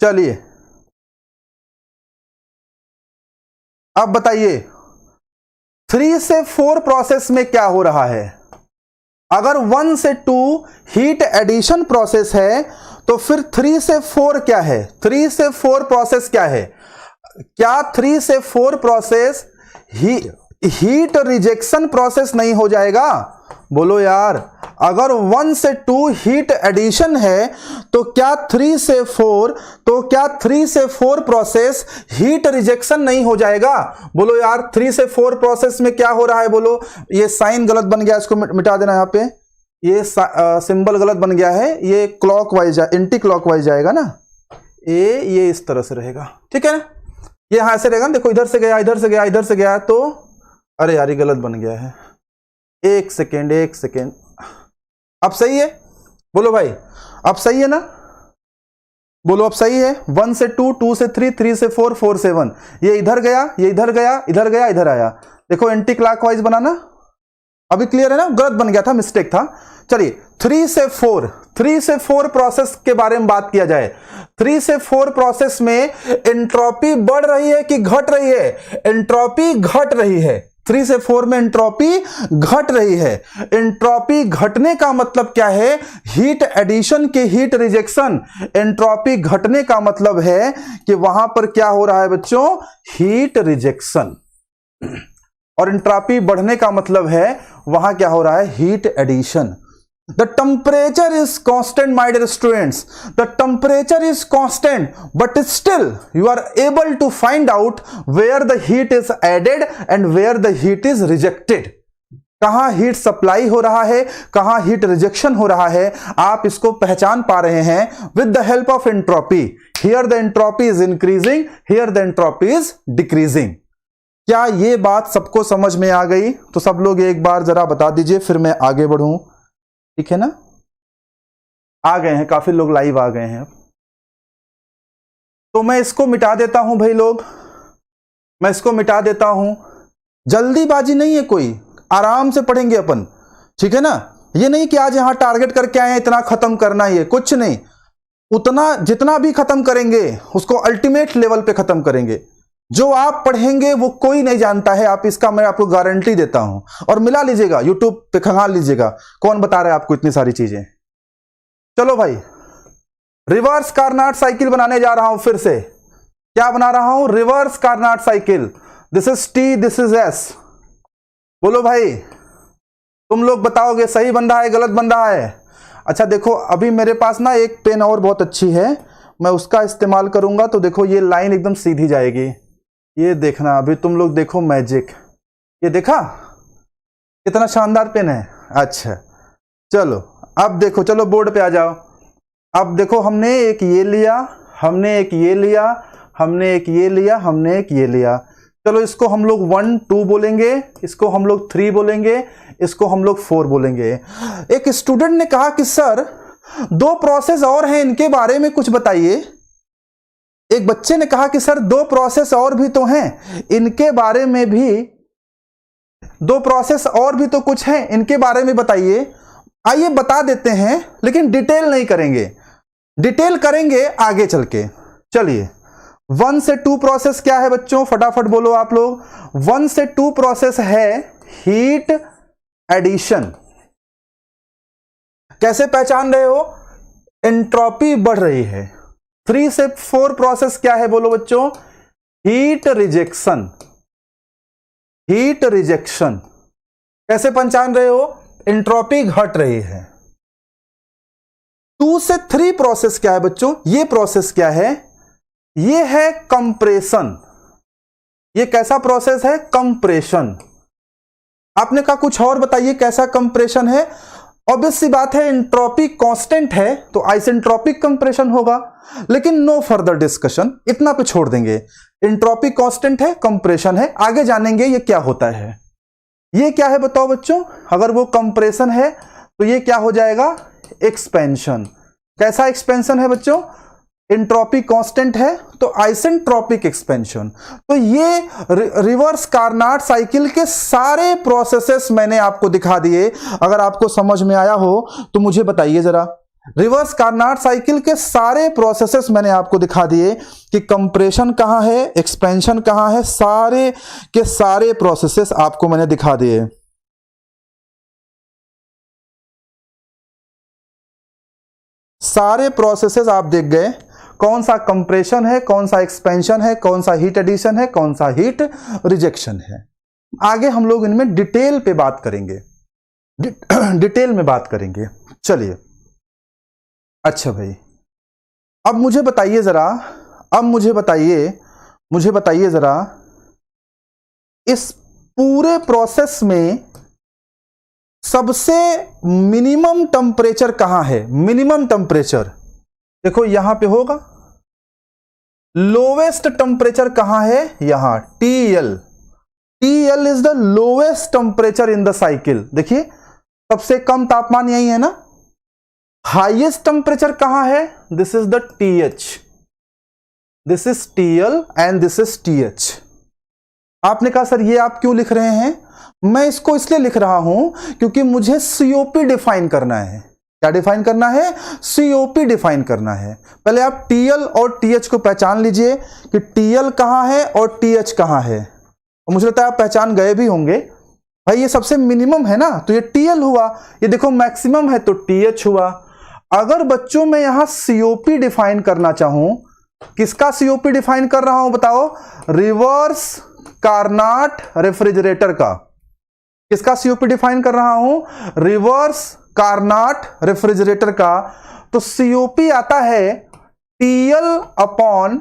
चलिए अब बताइए 3 से 4 प्रोसेस में क्या हो रहा है? अगर 1 से 2 हीट एडिशन प्रोसेस है तो फिर 3 से 4 क्या है? 3 से 4 प्रोसेस क्या है? क्या 3 से 4 प्रोसेस हीट रिजेक्शन प्रोसेस नहीं हो जाएगा? बोलो यार, अगर 1 से 2 हीट एडिशन है तो क्या 3 से 4 प्रोसेस हीट रिजेक्शन नहीं हो जाएगा? बोलो यार, 3 से 4 प्रोसेस में क्या हो रहा है? बोलो, ये साइन गलत बन गया, इसको मिटा देना। यहाँ पे ये सिंबल गलत बन गया है, ये क्लॉकवाइज एंटी क्लॉकवाइज जाएगा ना, ये इस तरह से रहेगा, ठीक है ना। ये यहां से रहेगा, देखो इधर से गया, इधर से गया, इधर से गया, तो अरे यार ये गलत बन गया है। एक सेकेंड, अब सही है? बोलो भाई, अब सही है ना? बोलो अब सही है। 1 से 2, 2 से 3, 3 से 4, 4 से 1, ये इधर गया, ये इधर गया, इधर गया, इधर आया। देखो एंटी क्लॉकवाइज बनाना, अभी क्लियर है ना? गलत बन गया था, मिस्टेक था। चलिए 3 से 4 प्रोसेस के बारे में बात किया जाए। 3 से 4 प्रोसेस में एंट्रोपी बढ़ रही है कि घट रही है? एंट्रोपी घट रही है। 3 से 4 में एंट्रोपी घट रही है। एंट्रोपी घटने का मतलब क्या है? हीट एडिशन के हीट रिजेक्शन। एंट्रोपी घटने का मतलब है कि वहां पर क्या हो रहा है बच्चों? Heat rejection. और एंट्रोपी बढ़ने का मतलब है वहां क्या हो रहा है? Heat addition. The temperature is constant, my dear students. The temperature is constant, but still you are able to find out where the heat is added and where the heat is rejected. कहां heat supply हो रहा है, कहां heat rejection हो रहा है, आप इसको पहचान पा रहे हैं with the help of entropy. Here the entropy is increasing, here the entropy is decreasing. क्या ये बात सबको समझ में आ गई? तो सब लोग एक बार जरा बता दीजिए, फिर मैं आगे बढ़ूं। ठीक है ना? आ गए हैं, काफी लोग लाइव आ गए हैं। तो मैं इसको मिटा देता हूं भाई लोग, मैं इसको मिटा देता हूं। जल्दीबाजी नहीं है कोई, आराम से पढ़ेंगे अपन। ठीक है ना? ये नहीं कि आज यहां टारगेट करके आए हैं इतना खत्म करना, ये कुछ नहीं। उतना जितना भी खत्म करेंगे उसको अल्टीमेट लेवल पे खत्म करेंगे। जो आप पढ़ेंगे वो कोई नहीं जानता है, आप इसका मैं आपको गारंटी देता हूं। और मिला लीजिएगा, यूट्यूब पे खंगाल लीजिएगा, कौन बता रहा है आपको इतनी सारी चीजें। चलो भाई, रिवर्स कार्नाट साइकिल बनाने जा रहा हूं फिर से। क्या बना रहा हूं? Reverse Carnot cycle. This is T, this is S. बोलो भाई, तुम लोग बताओगे सही बन रहा है गलत बन रहा है? अच्छा देखो, अभी मेरे पास ना एक पेन और बहुत अच्छी है, मैं उसका इस्तेमाल करूंगा तो देखो ये लाइन एकदम सीधी जाएगी। ये देखना, अभी तुम लोग देखो मैजिक। ये देखा कितना शानदार पेन है। अच्छा चलो अब देखो, चलो बोर्ड पे आ जाओ। अब देखो, हमने एक ये लिया, हमने एक ये लिया, हमने एक ये लिया, हमने एक ये लिया। चलो इसको हम लोग 1 2 बोलेंगे, इसको हम लोग 3 बोलेंगे, इसको हम लोग 4 बोलेंगे। एक स्टूडेंट ने कहा कि सर 2 प्रोसेस और हैं, इनके बारे में कुछ बताइए। एक बच्चे ने कहा कि सर 2 प्रोसेस और भी तो हैं, इनके बारे में भी 2 प्रोसेस और भी तो कुछ हैं, इनके बारे में बताइए। आइए बता देते हैं, लेकिन डिटेल नहीं करेंगे, डिटेल करेंगे आगे चल के। चलिए 1 से 2 प्रोसेस क्या है बच्चों, फटाफट बोलो आप लोग। 1 से 2 प्रोसेस है हीट एडिशन। कैसे पहचान रहे हो? एंट्रोपी बढ़ रही है। 3 से 4 प्रोसेस क्या है बोलो बच्चों? Heat rejection. हीट रिजेक्शन कैसे पहचान रहे हो? एंट्रोपी घट रही है। 2 से 3 प्रोसेस क्या है बच्चों? ये प्रोसेस क्या है? ये है कंप्रेशन। ये कैसा प्रोसेस है? कंप्रेशन। आपने कहा कुछ और बताइए कैसा कंप्रेशन है? ऑब्वियस सी बात है, एंट्रोपी कांस्टेंट है तो आइसेंट्रोपिक कंप्रेशन होगा। लेकिन नो फर्दर डिस्कशन, इतना पे छोड़ देंगे। एंट्रोपी कांस्टेंट है, कंप्रेशन है, आगे जानेंगे ये क्या होता है। ये क्या है बताओ बच्चों? अगर वो कंप्रेशन है तो ये क्या हो जाएगा? एक्सपेंशन। कैसा एक्सपेंशन है बच्चों? एंट्रोपी कांस्टेंट है तो आइसेंट्रोपिक एक्सपेंशन। तो ये रिवर्स कार्नाट साइकिल के सारे प्रोसेसेस मैंने आपको दिखा दिए। अगर आपको समझ में आया हो तो मुझे बताइए जरा। रिवर्स कार्नाट साइकिल के सारे प्रोसेसेस मैंने आपको दिखा दिए कि कंप्रेशन कहां है, एक्सपेंशन कहां है, सारे के सारे प्रोसेसेस आपको मैंने दिखा दिए। सारे प्रोसेसेस आप देख गए, कौन सा कंप्रेशन है, कौन सा एक्सपेंशन है, कौन सा हीट एडिशन है, कौन सा हीट रिजेक्शन है। आगे हम लोग इनमें डिटेल पे बात करेंगे, डिटेल में बात करेंगे। चलिए अच्छा भाई, अब मुझे बताइए जरा, अब मुझे बताइए जरा, इस पूरे प्रोसेस में सबसे मिनिमम टेम्परेचर कहां है? मिनिमम टेम्परेचर देखो यहां पे होगा। लोवेस्ट टेम्परेचर कहां है? यहां TL। TL is the lowest temperature in the cycle. देखिए सबसे कम तापमान यही है ना। हाईएस्ट टेम्परेचर कहां है? This is the TH। This is TL and this is TH। आपने कहा सर ये आप क्यों लिख रहे हैं? मैं इसको इसलिए लिख रहा हूं क्योंकि मुझे COP डिफाइन करना है। क्या डिफाइन करना है? COP डिफाइन करना है। पहले आप TL और TH को पहचान लीजिए कि TL कहां है और TH कहां है। और मुझे लगता है आप पहचान गए भी होंगे। भाई ये सबसे मिनिमम है ना तो ये TL हुआ, ये देखो मैक्सिमम है तो TH हुआ। अगर बच्चों में यहां COP डिफाइन करना चाहूं, किसका COP डिफाइन कर रहा हूं बताओ? रिवर्स कार्नाट रेफ्रिजरेटर का। किसका COP डिफाइन कर रहा हूं? रिवर्स कार्नाट रेफ्रिजरेटर का। तो COP आता है TL upon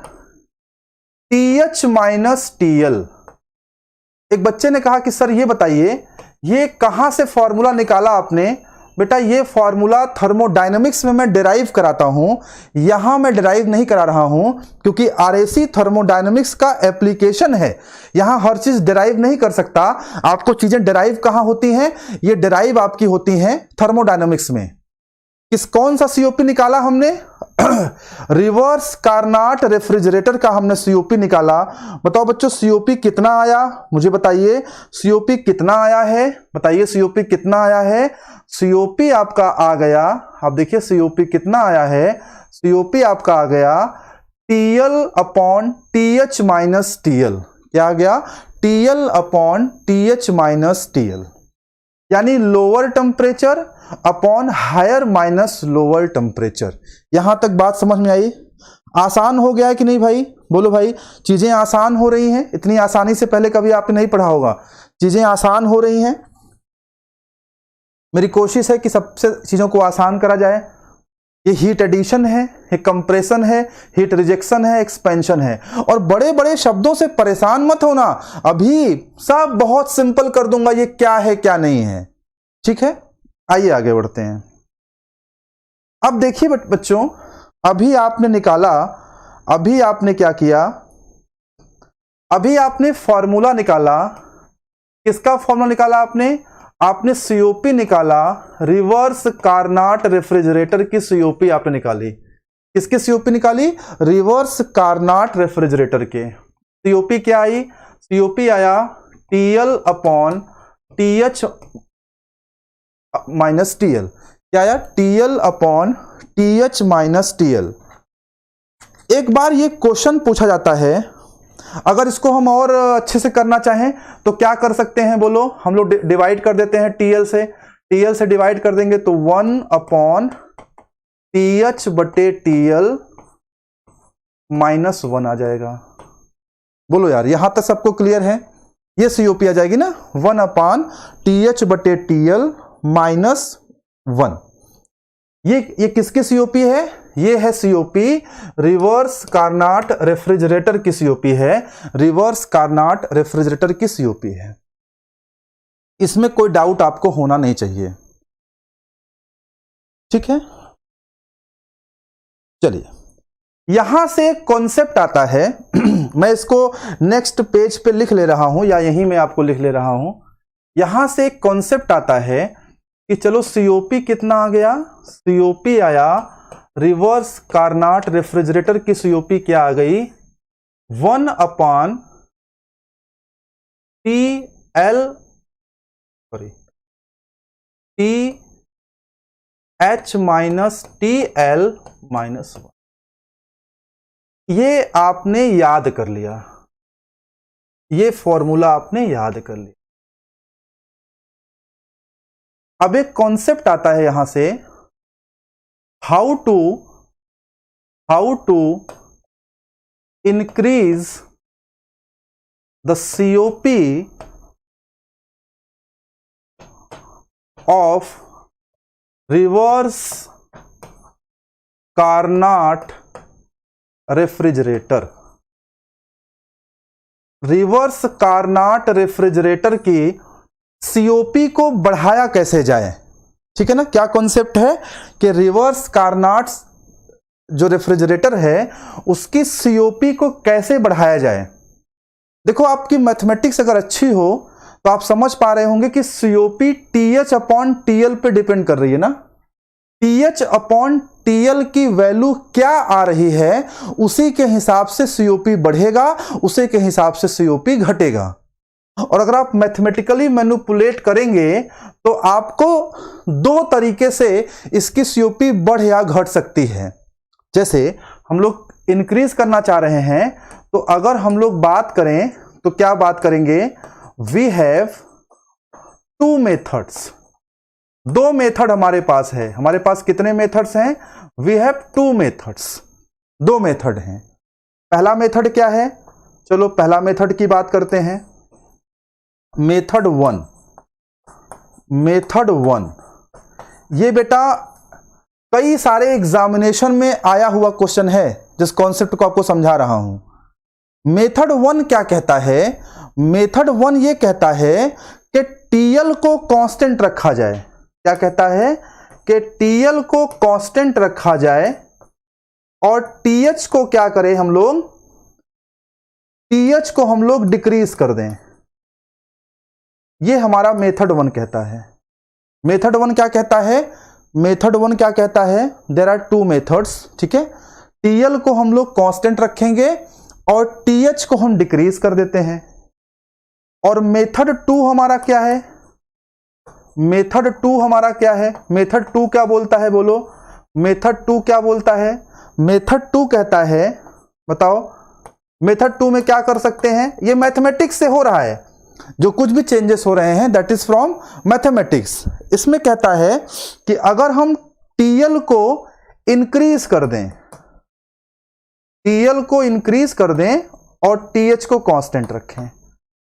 TH minus TL। एक बच्चे ने कहा कि सर ये बताइए ये कहां से फॉर्मूला निकाला आपने? बेटा ये फॉर्मूला थर्मोडायनेमिक्स में मैं डिराइव कराता हूं, यहां मैं डिराइव नहीं करा रहा हूं, क्योंकि आरएसी थर्मोडायनेमिक्स का एप्लीकेशन है। यहां हर चीज डिराइव नहीं कर सकता। आपको चीजें डिराइव कहां होती हैं? ये डिराइव आपकी होती हैं थर्मोडायनेमिक्स में। कौन सा सीओपी निकाला हमने? रिवर्स कार्नाट रेफ्रिजरेटर का हमने सीओपी निकाला। बताओ बच्चों सीओपी कितना आया? मुझे बताइए सीओपी कितना आया है? बताइए सीओपी कितना आया है? सीओपी आपका आ गया, आप देखिए सीओपी कितना आया है? सीओपी आपका आ गया TL upon TH minus TL। क्या आ गया? TL upon TH minus TL, यानी lower temperature upon higher minus lower temperature. यहां तक बात समझ में आई? आसान हो गया है कि नहीं भाई? बोलो भाई, चीजें आसान हो रही हैं? इतनी आसानी से पहले कभी आपने नहीं पढ़ा होगा। चीजें आसान हो रही हैं। मेरी कोशिश है कि सबसे चीजों को आसान करा जाए। ये हीट एडिशन है, ये कंप्रेशन है, हीट रिजेक्शन है, एक्सपेंशन है। और बड़े बड़े शब्दों से परेशान मत होना, अभी सब बहुत सिंपल कर दूंगा, ये क्या है क्या नहीं है। ठीक है, आइए आगे बढ़ते हैं। अब देखिए बच्चों, अभी आपने निकाला, अभी आपने क्या किया? अभी आपने फॉर्मूला निकाला। किसका फॉर्मूला निकाला आपने? आपने सीओपी निकाला, रिवर्स कार्नाट रेफ्रिजरेटर की सीओपी आपने निकाली। किसकी सीओपी निकाली? रिवर्स कार्नाट रेफ्रिजरेटर के। सीओपी क्या आई? सीओपी आया TL upon TH minus TL। क्या आया? TL upon TH minus TL। एक बार ये क्वेश्चन पूछा जाता है, अगर इसको हम और अच्छे से करना चाहें तो क्या कर सकते हैं? बोलो, हम लोग डिवाइड कर देते हैं TL से। TL से डिवाइड कर देंगे तो 1 अपॉन TH बटे TL माइनस 1 आ जाएगा। बोलो यार, यहां तक सबको क्लियर है? ये सीओपी आ जाएगी ना, 1 अपॉन TH बटे TL माइनस 1। ये किसकी सीओपी है? ये है सीओपी रिवर्स कार्नाट रेफ्रिजरेटर की सीओपी है। रिवर्स कार्नाट रेफ्रिजरेटर की सीओपी है। इसमें कोई डाउट आपको होना नहीं चाहिए। ठीक है, चलिए यहां से एक कॉन्सेप्ट आता है मैं इसको नेक्स्ट पेज पे लिख ले रहा हूं, या यहीं मैं आपको लिख ले रहा हूं। यहां से एक कॉन्सेप्ट आता है कि चलो सीओपी कितना आ गया? सीओपी आया, रिवर्स कार्नाट रेफ्रिजरेटर की सीओपी क्या आ गई? 1 upon TH minus TL minus 1। ये आपने याद कर लिया, ये फॉर्मूला आपने याद कर लिया। अब एक कॉन्सेप्ट आता है यहां से, how to increase the COP of reverse Carnot refrigerator. Reverse Carnot refrigerator की सीओपी को बढ़ाया कैसे जाए? ठीक है ना, क्या कॉन्सेप्ट है कि रिवर्स कार्नाट जो रेफ्रिजरेटर है उसकी सीओपी को कैसे बढ़ाया जाए। देखो, आपकी मैथमेटिक्स अगर अच्छी हो तो आप समझ पा रहे होंगे कि सीओपी TH अपॉन TL पे डिपेंड कर रही है ना। TH अपॉन TL की वैल्यू क्या आ रही है, उसी के हिसाब से सीओपी बढ़ेगा, उसी के हिसाब से सीओपी घटेगा। और अगर आप मैथमेटिकली मैनिपुलेट करेंगे तो आपको दो तरीके से इसकी सीओपी बढ़ या घट सकती है। जैसे हम लोग इंक्रीज करना चाह रहे हैं, तो अगर हम लोग बात करें तो क्या बात करेंगे? We have 2 methods. 2 मेथड हमारे पास है। हमारे पास कितने मेथड्स हैं? We have 2 methods. 2 मेथड हैं। पहला मेथड क्या है? चलो पहला मेथड की बात करते हैं। मेथड 1। मेथड 1 ये बेटा कई सारे एग्जामिनेशन में आया हुआ क्वेश्चन है, जिस कॉन्सेप्ट को आपको समझा रहा हूं। मेथड 1 क्या कहता है? मेथड 1 ये कहता है कि टीएल को कांस्टेंट रखा जाए, क्या कहता है कि टीएल को कांस्टेंट रखा जाए और टीएच को क्या करें हम लोग, टीएच को हम लोग डिक्रीज कर दें। ये हमारा मेथड 1 कहता है। मेथड 1 क्या कहता है, मेथड 1 क्या कहता है, देयर आर टू मेथड्स, ठीक है। टीएल को हम लोग कांस्टेंट रखेंगे और टीएच को हम डिक्रीज कर देते हैं। और मेथड 2 हमारा क्या है, मेथड 2 हमारा क्या है, मेथड 2 क्या बोलता है, बोलो मेथड 2 क्या बोलता है। मेथड 2 कहता है, बताओ मेथड 2 में क्या कर सकते हैं, ये मैथमेटिक्स से हो रहा है, जो कुछ भी चेंजेस हो रहे हैं दैट इज फ्रॉम मैथमेटिक्स। इसमें कहता है कि अगर हम टीएल को इंक्रीज कर दें, टीएल को इंक्रीज कर दें और टीएच को कांस्टेंट रखें,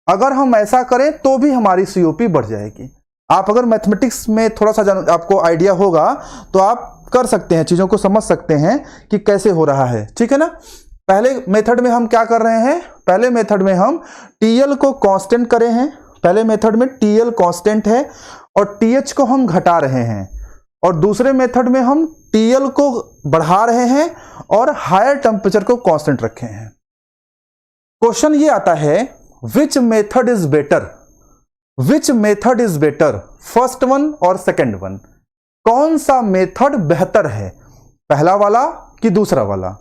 अगर हम ऐसा करें तो भी हमारी सीओपी बढ़ जाएगी। आप अगर मैथमेटिक्स में थोड़ा सा आपको आइडिया होगा तो आप कर सकते हैं, चीजों को समझ सकते हैं कि कैसे हो रहा है, ठीक है ना। पहले मेथड में हम क्या कर रहे हैं, पहले मेथड में हम टीएल को कांस्टेंट करे हैं, पहले मेथड में टीएल कांस्टेंट है और टीएच को हम घटा रहे हैं, और दूसरे मेथड में हम टीएल को बढ़ा रहे हैं और हायर टेम्परेचर को कांस्टेंट रखे हैं। क्वेश्चन ये आता है which method is better, which method is better, first one और सेकेंड वन, कौन सा मेथड बेहतर है, पहला वाला कि दूसरा वाला।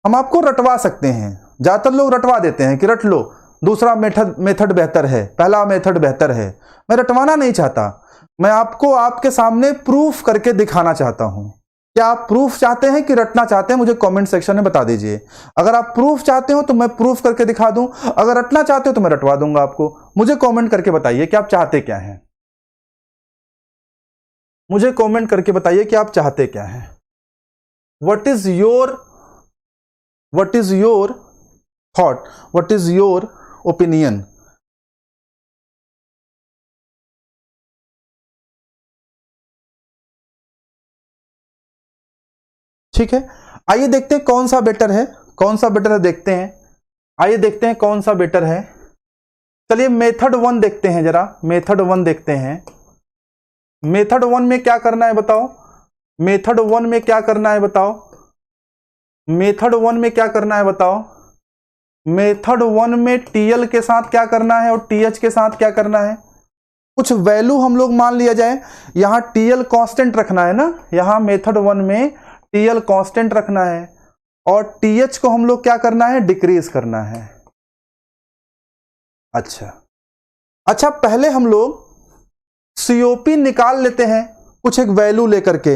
हम आपको रटवा सकते हैं, ज्यादातर लोग रटवा देते हैं कि रट लो, दूसरा मेथड बेहतर है, पहला मेथड बेहतर है। मैं रटवाना नहीं चाहता, मैं आपको आपके सामने प्रूफ करके दिखाना चाहता हूं। क्या आप प्रूफ चाहते हैं कि रटना चाहते हैं, मुझे कमेंट सेक्शन में बता दीजिए। अगर आप प्रूफ चाहते हो तो मैं प्रूफ करके दिखा दूं, अगर रटना चाहते हो तो मैं रटवा दूंगा आपको। मुझे कमेंट करके बताइए कि आप चाहते क्या हैं, मुझे कमेंट करके बताइए कि आप चाहते क्या हैं। What is your thought, what is your opinion. ठीक है, आइए देखते हैं कौन सा बेटर है, कौन सा बेटर है देखते हैं, आइए देखते हैं कौन सा बेटर है। चलिए मेथड 1 देखते हैं, जरा मेथड 1 देखते हैं। मेथड 1 में क्या करना है बताओ, मेथड 1 में क्या करना है बताओ, मेथड 1 में क्या करना है बताओ। मेथड 1 में टीएल के साथ क्या करना है और टीएच के साथ क्या करना है, कुछ वैल्यू हम लोग मान लिया जाए, यहां टीएल कांस्टेंट रखना है ना, यहां मेथड 1 में टीएल कांस्टेंट रखना है और टीएच को हम लोग क्या करना है, डिक्रीज करना है। अच्छा पहले हम लोग सीओपी निकाल लेते हैं, कुछ एक वैल्यू लेकर के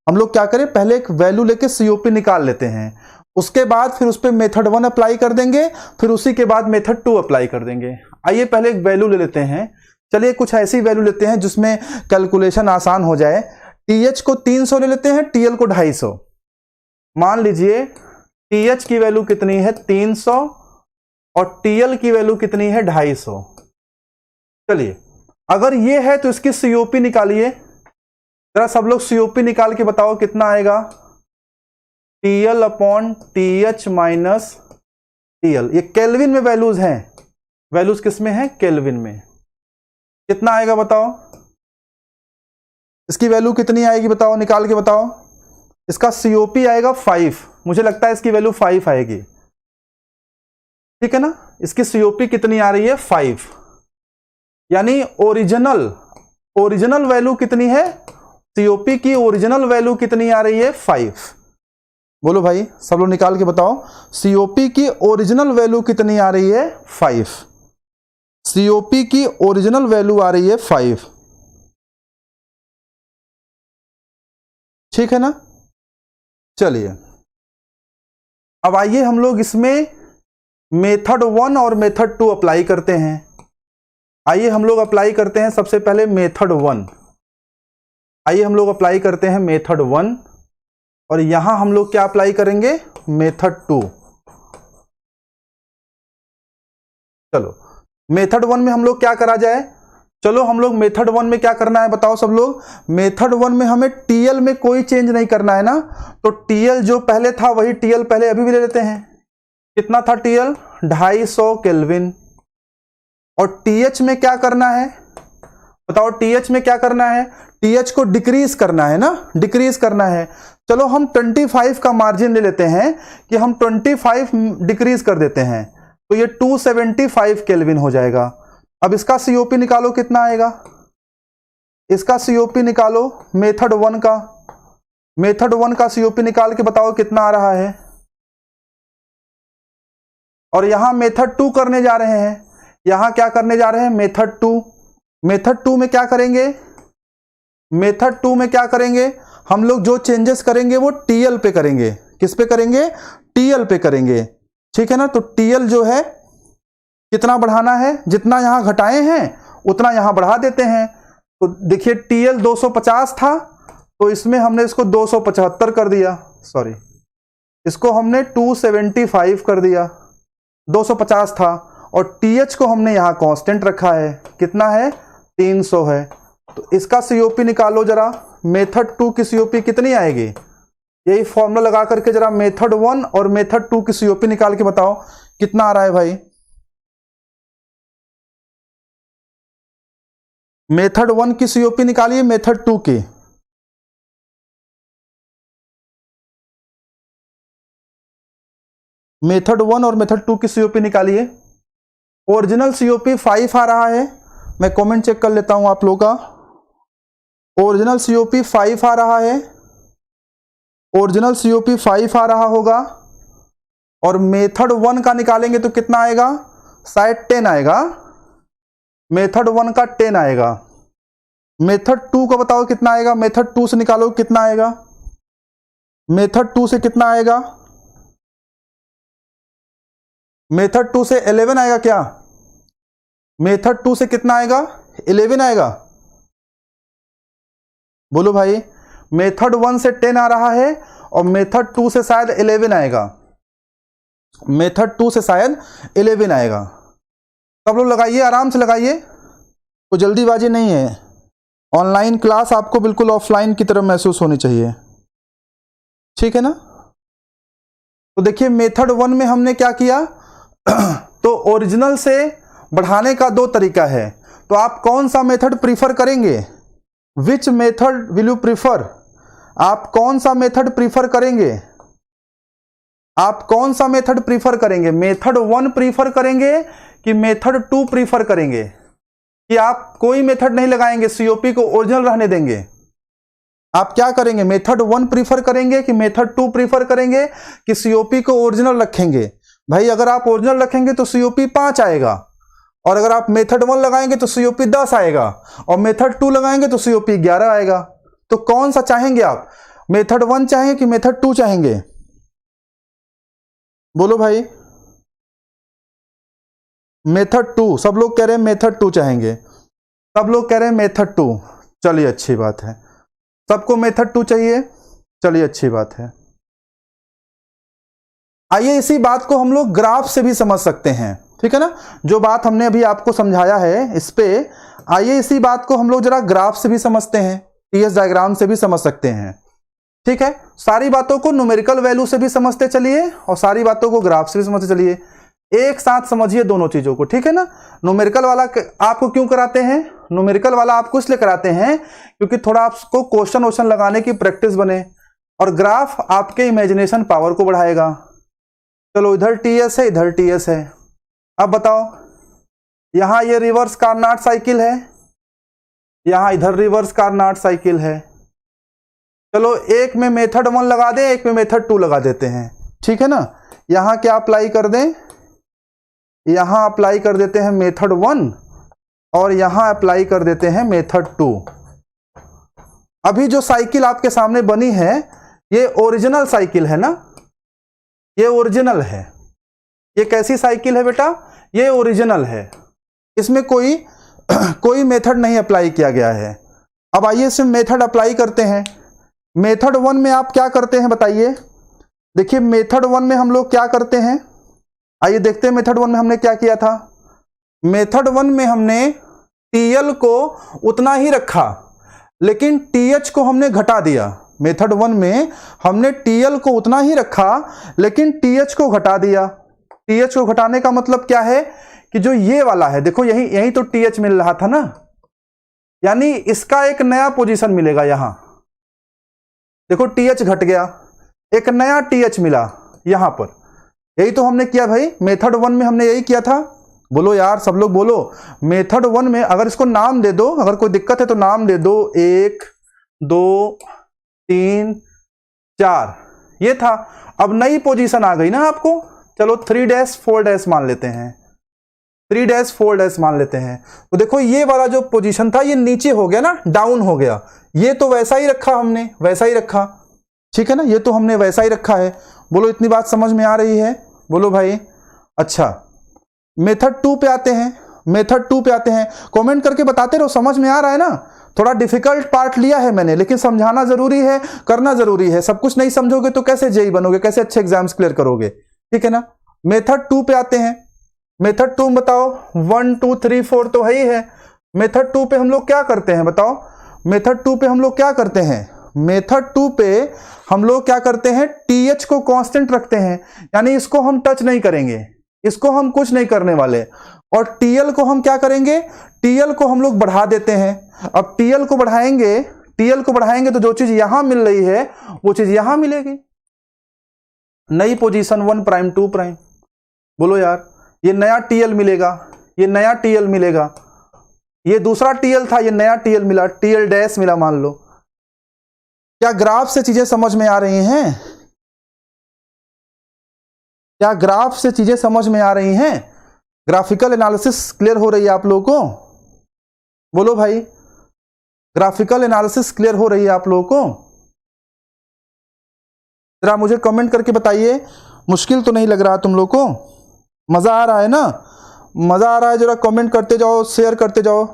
हम लोग क्या करें, पहले एक वैल्यू लेके सीओपी निकाल लेते हैं, उसके बाद फिर उस पर मेथड 1 अप्लाई कर देंगे, फिर उसी के बाद मेथड 2 अप्लाई कर देंगे। आइए पहले एक वैल्यू ले लेते हैं, चलिए कुछ ऐसी वैल्यू लेते हैं जिसमें कैलकुलेशन आसान हो जाए। टीएच को 300 ले लेते हैं, टीएल को 250। मान लीजिए टीएच की वैल्यू कितनी है 300 और टीएल की वैल्यू कितनी है 250। चलिए अगर ये है तो इसकी सीओपी निकालिए, जरा सब लोग सीओपी निकाल के बताओ कितना आएगा, TL upon TH minus TL. ये केल्विन में वैल्यूज हैं, वैल्यूज किस में है, केल्विन में। कितना आएगा बताओ, इसकी वैल्यू कितनी आएगी बताओ, निकाल के बताओ। इसका सीओपी आएगा 5, मुझे लगता है इसकी वैल्यू 5 आएगी, ठीक है ना। इसकी सीओपी कितनी आ रही है 5, यानी ओरिजिनल वैल्यू कितनी है, सीओपी की ओरिजिनल वैल्यू कितनी आ रही है 5। बोलो भाई सब लोग निकाल के बताओ, सीओपी की ओरिजिनल वैल्यू कितनी आ रही है 5, सीओपी की ओरिजिनल वैल्यू आ रही है 5, ठीक है ना। चलिए अब आइए हम लोग इसमें मेथड 1 और मेथड 2 अप्लाई करते हैं। आइए हम लोग अप्लाई करते हैं सबसे पहले मेथड 1, आइए हम लोग अप्लाई करते हैं मेथड 1 और यहां हम लोग क्या अप्लाई करेंगे, मेथड 2। चलो मेथड 1 में हम लोग क्या करा जाए, चलो हम लोग मेथड 1 में क्या करना है बताओ सब लोग। मेथड 1 में हमें टीएल में कोई चेंज नहीं करना है ना, तो टीएल जो पहले था वही टीएल पहले अभी भी ले लेते हैं। कितना था टीएल 250 केल्विन, और टीएच में क्या करना है, बताओ TH में क्या करना है, TH को डिक्रीज करना है ना, डिक्रीज करना है। चलो हम 25 का मार्जिन ले लेते हैं कि हम 25 डिक्रीज कर देते हैं, तो ये 275 केल्विन हो जाएगा। अब इसका COP निकालो, कितना आएगा, इसका COP निकालो मेथड 1 का, मेथड 1 का COP निकाल के बताओ कितना आ रहा है। और यहां मेथड 2 करने जा रहे हैं, यहां क्या करने जा रहे हैं, मेथड 2। मेथड 2 में क्या करेंगे, मेथड 2 में क्या करेंगे, हम लोग जो चेंजेस करेंगे वो TL पे करेंगे। किस पे करेंगे, TL पे करेंगे, ठीक है ना। तो TL जो है कितना बढ़ाना है, जितना यहां घटाए हैं उतना यहां बढ़ा देते हैं। तो देखिए TL 250 था, तो इसमें हमने इसको 275 कर दिया, सॉरी इसको हमने 275 कर दिया, 250 था, और TH को हमने यहां कांस्टेंट रखा है, कितना है, 300 है। तो इसका COP निकालो जरा, मेथड 2 की COP कितनी आएगी, यही फॉर्मूला लगा करके जरा मेथड 1 और मेथड 2 की COP निकाल के बताओ कितना आ रहा है भाई। मेथड 1 की COP निकालिए, मेथड 2 की, मेथड 1 और मेथड 2 की COP निकालिए। ओरिजिनल COP 5 आ रहा है, मैं कमेंट चेक कर लेता हूं आप लोगों का। ओरिजिनल COP 5 आ रहा है, ओरिजिनल COP 5 आ रहा होगा, और मेथड 1 का निकालेंगे तो कितना आएगा, शायद 10 आएगा, मेथड 1 का 10 आएगा। मेथड 2 का बताओ कितना आएगा, मेथड 2 से निकालो कितना आएगा, मेथड 2 से कितना आएगा, मेथड 2 से 11 आएगा क्या, मेथड 2 से कितना आएगा, 11 आएगा, बोलो भाई। मेथड 1 से 10 आ रहा है और मेथड 2 से शायद 11 आएगा, मेथड 2 से शायद 11 आएगा। सब लोग लगाइए, आराम से लगाइए, कोई जल्दीबाजी नहीं है। ऑनलाइन क्लास आपको बिल्कुल ऑफलाइन की तरह महसूस होनी चाहिए, ठीक है ना। तो देखिए मेथड 1 में हमने क्या किया, तो ओरिजिनल से बढ़ाने का 2 तरीका है, तो आप कौन सा मेथड प्रीफर करेंगे, which method will you prefer, आप कौन सा मेथड प्रीफर करेंगे, आप कौन सा मेथड प्रीफर करेंगे, मेथड 1 प्रीफर करेंगे कि मेथड 2 प्रीफर करेंगे, कि आप कोई मेथड नहीं लगाएंगे, COP को ओरिजिनल रहने देंगे। आप क्या करेंगे, मेथड 1 प्रीफर करेंगे कि मेथड 2 प्रीफर करेंगे कि COP को ओरिजिनल रखेंगे। भाई अगर आप ओरिजिनल रखेंगे तो COP 5 आएगा, और अगर आप मेथड 1 लगाएंगे तो COP 10 आएगा, और मेथड 2 लगाएंगे तो COP 11 आएगा। तो कौन सा चाहेंगे आप, मेथड 1 चाहेंगे कि मेथड 2 चाहेंगे, बोलो भाई। मेथड 2, सब लोग कह रहे हैं मेथड 2 चाहेंगे, सब लोग कह रहे हैं मेथड 2, चलिए अच्छी बात है, सबको मेथड 2 चाहिए, चलिए अच्छी बात है। आइए इसी बात को हम लोग ग्राफ से भी समझ सकते हैं, ठीक है ना, जो बात हमने अभी आपको समझाया है इस पे, आइए इसी बात को हम लोग जरा ग्राफ से भी समझते हैं, TS डायग्राम से भी समझ सकते हैं, ठीक है। सारी बातों को न्यूमेरिकल वैल्यू से भी समझते चलिए और सारी बातों को ग्राफ से भी समझते चलिए, एक साथ समझिए दोनों चीजों को, ठीक है ना। न्यूमेरिकल वाला आपको क्यों कराते हैं, न्यूमेरिकल वाला आपको इसलिए कराते हैं क्योंकि थोड़ा आपको क्वेश्चन वोश्चन लगाने की प्रैक्टिस बने, और ग्राफ आपके इमेजिनेशन पावर को बढ़ाएगा। चलो इधर TS है, इधर TS है, अब बताओ यहां ये रिवर्स कार्नाट साइकिल है, यहां इधर रिवर्स कार्नाट साइकिल है। चलो एक में मेथड 1 लगा दें, एक में मेथड 2 लगा देते हैं, ठीक है ना। यहां क्या अप्लाई कर दें, यहां अप्लाई कर देते हैं मेथड 1 और यहां अप्लाई कर देते हैं मेथड 2। अभी जो साइकिल आपके सामने बनी है ये ओरिजिनल साइकिल है ना, ये ओरिजिनल है, ये कैसी साइकिल है बेटा, ये ओरिजिनल है, इसमें कोई मेथड नहीं अप्लाई किया गया है। अब आइए इसमें मेथड अप्लाई करते हैं। मेथड 1 में आप क्या करते हैं बताइए, देखिए मेथड 1 में हम लोग क्या करते हैं, आइए देखते हैं मेथड 1 में हमने क्या किया था। मेथड 1 में हमने TL को उतना ही रखा लेकिन TH को हमने घटा दिया। मेथड 1 में हमने TL को उतना ही रखा लेकिन TH को घटा दिया। TH को घटाने का मतलब क्या है कि जो ये वाला है, देखो यही तो TH मिल रहा था ना, यानी इसका एक नया पोजीशन मिलेगा यहां। देखो TH घट गया, एक नया TH मिला यहां पर। यही तो हमने किया भाई, मेथड 1 में हमने यही किया था। बोलो यार, सब लोग बोलो। मेथड 1 में अगर इसको नाम दे दो, अगर कोई दिक्कत है तो नाम दे दो, 1 2 3 4, ये था। अब नई पोजीशन आ गई ना आपको, चलो 3-4 मान लेते हैं, 3-4 मान लेते हैं। तो देखो ये वाला जो पोजीशन था ये नीचे हो गया ना, डाउन हो गया। ये तो वैसा ही रखा हमने, वैसा ही रखा, ठीक है ना, ये तो हमने वैसा ही रखा है। बोलो इतनी बात समझ में आ रही है? बोलो भाई। अच्छा, मेथड 2 पे आते हैं, मेथड 2 पे आते हैं। कमेंट करके बताते रहो, समझ में आ रहा है ना। थोड़ा डिफिकल्ट पार्ट लिया है मैंने, लेकिन समझाना जरूरी है, करना जरूरी है। सब कुछ नहीं समझोगे तो कैसे जेई बनोगे, कैसे अच्छे एग्जाम्स क्लियर करोगे, ठीक है ना। मेथड 2 पे आते हैं। मेथड 2 बताओ, 1 2 3 4 तो है ही है। मेथड 2 पे हम लोग क्या करते हैं बताओ? मेथड 2 पे हम लोग क्या करते हैं? मेथड 2 पे हम लोग क्या करते हैं? TH को कांस्टेंट रखते हैं, यानी इसको हम टच नहीं करेंगे, इसको हम कुछ नहीं करने वाले। और TL को हम क्या करेंगे? TL को हम लोग बढ़ा देते हैं। अब TL को बढ़ाएंगे, TL को बढ़ाएंगे तो जो चीज यहां मिल रही है वो चीज यहां मिलेगी। नई पोजीशन 1 प्राइम 2 प्राइम। बोलो यार, ये नया TL मिलेगा, ये नया TL मिलेगा। ये दूसरा TL था, ये नया TL मिला, TL डैश मिला मान लो। क्या ग्राफ से चीजें समझ में आ रही हैं? क्या ग्राफ से चीजें समझ में आ रही हैं? ग्राफिकल एनालिसिस क्लियर हो रही है आप लोगों को? बोलो भाई, ग्राफिकल एनालिसिस क्लियर हो रही है आप लोगों को? जरा मुझे कमेंट करके बताइए, मुश्किल तो नहीं लग रहा तुम लोग को? मजा आ रहा है ना? मजा आ रहा है? जरा कमेंट करते जाओ, शेयर करते जाओ।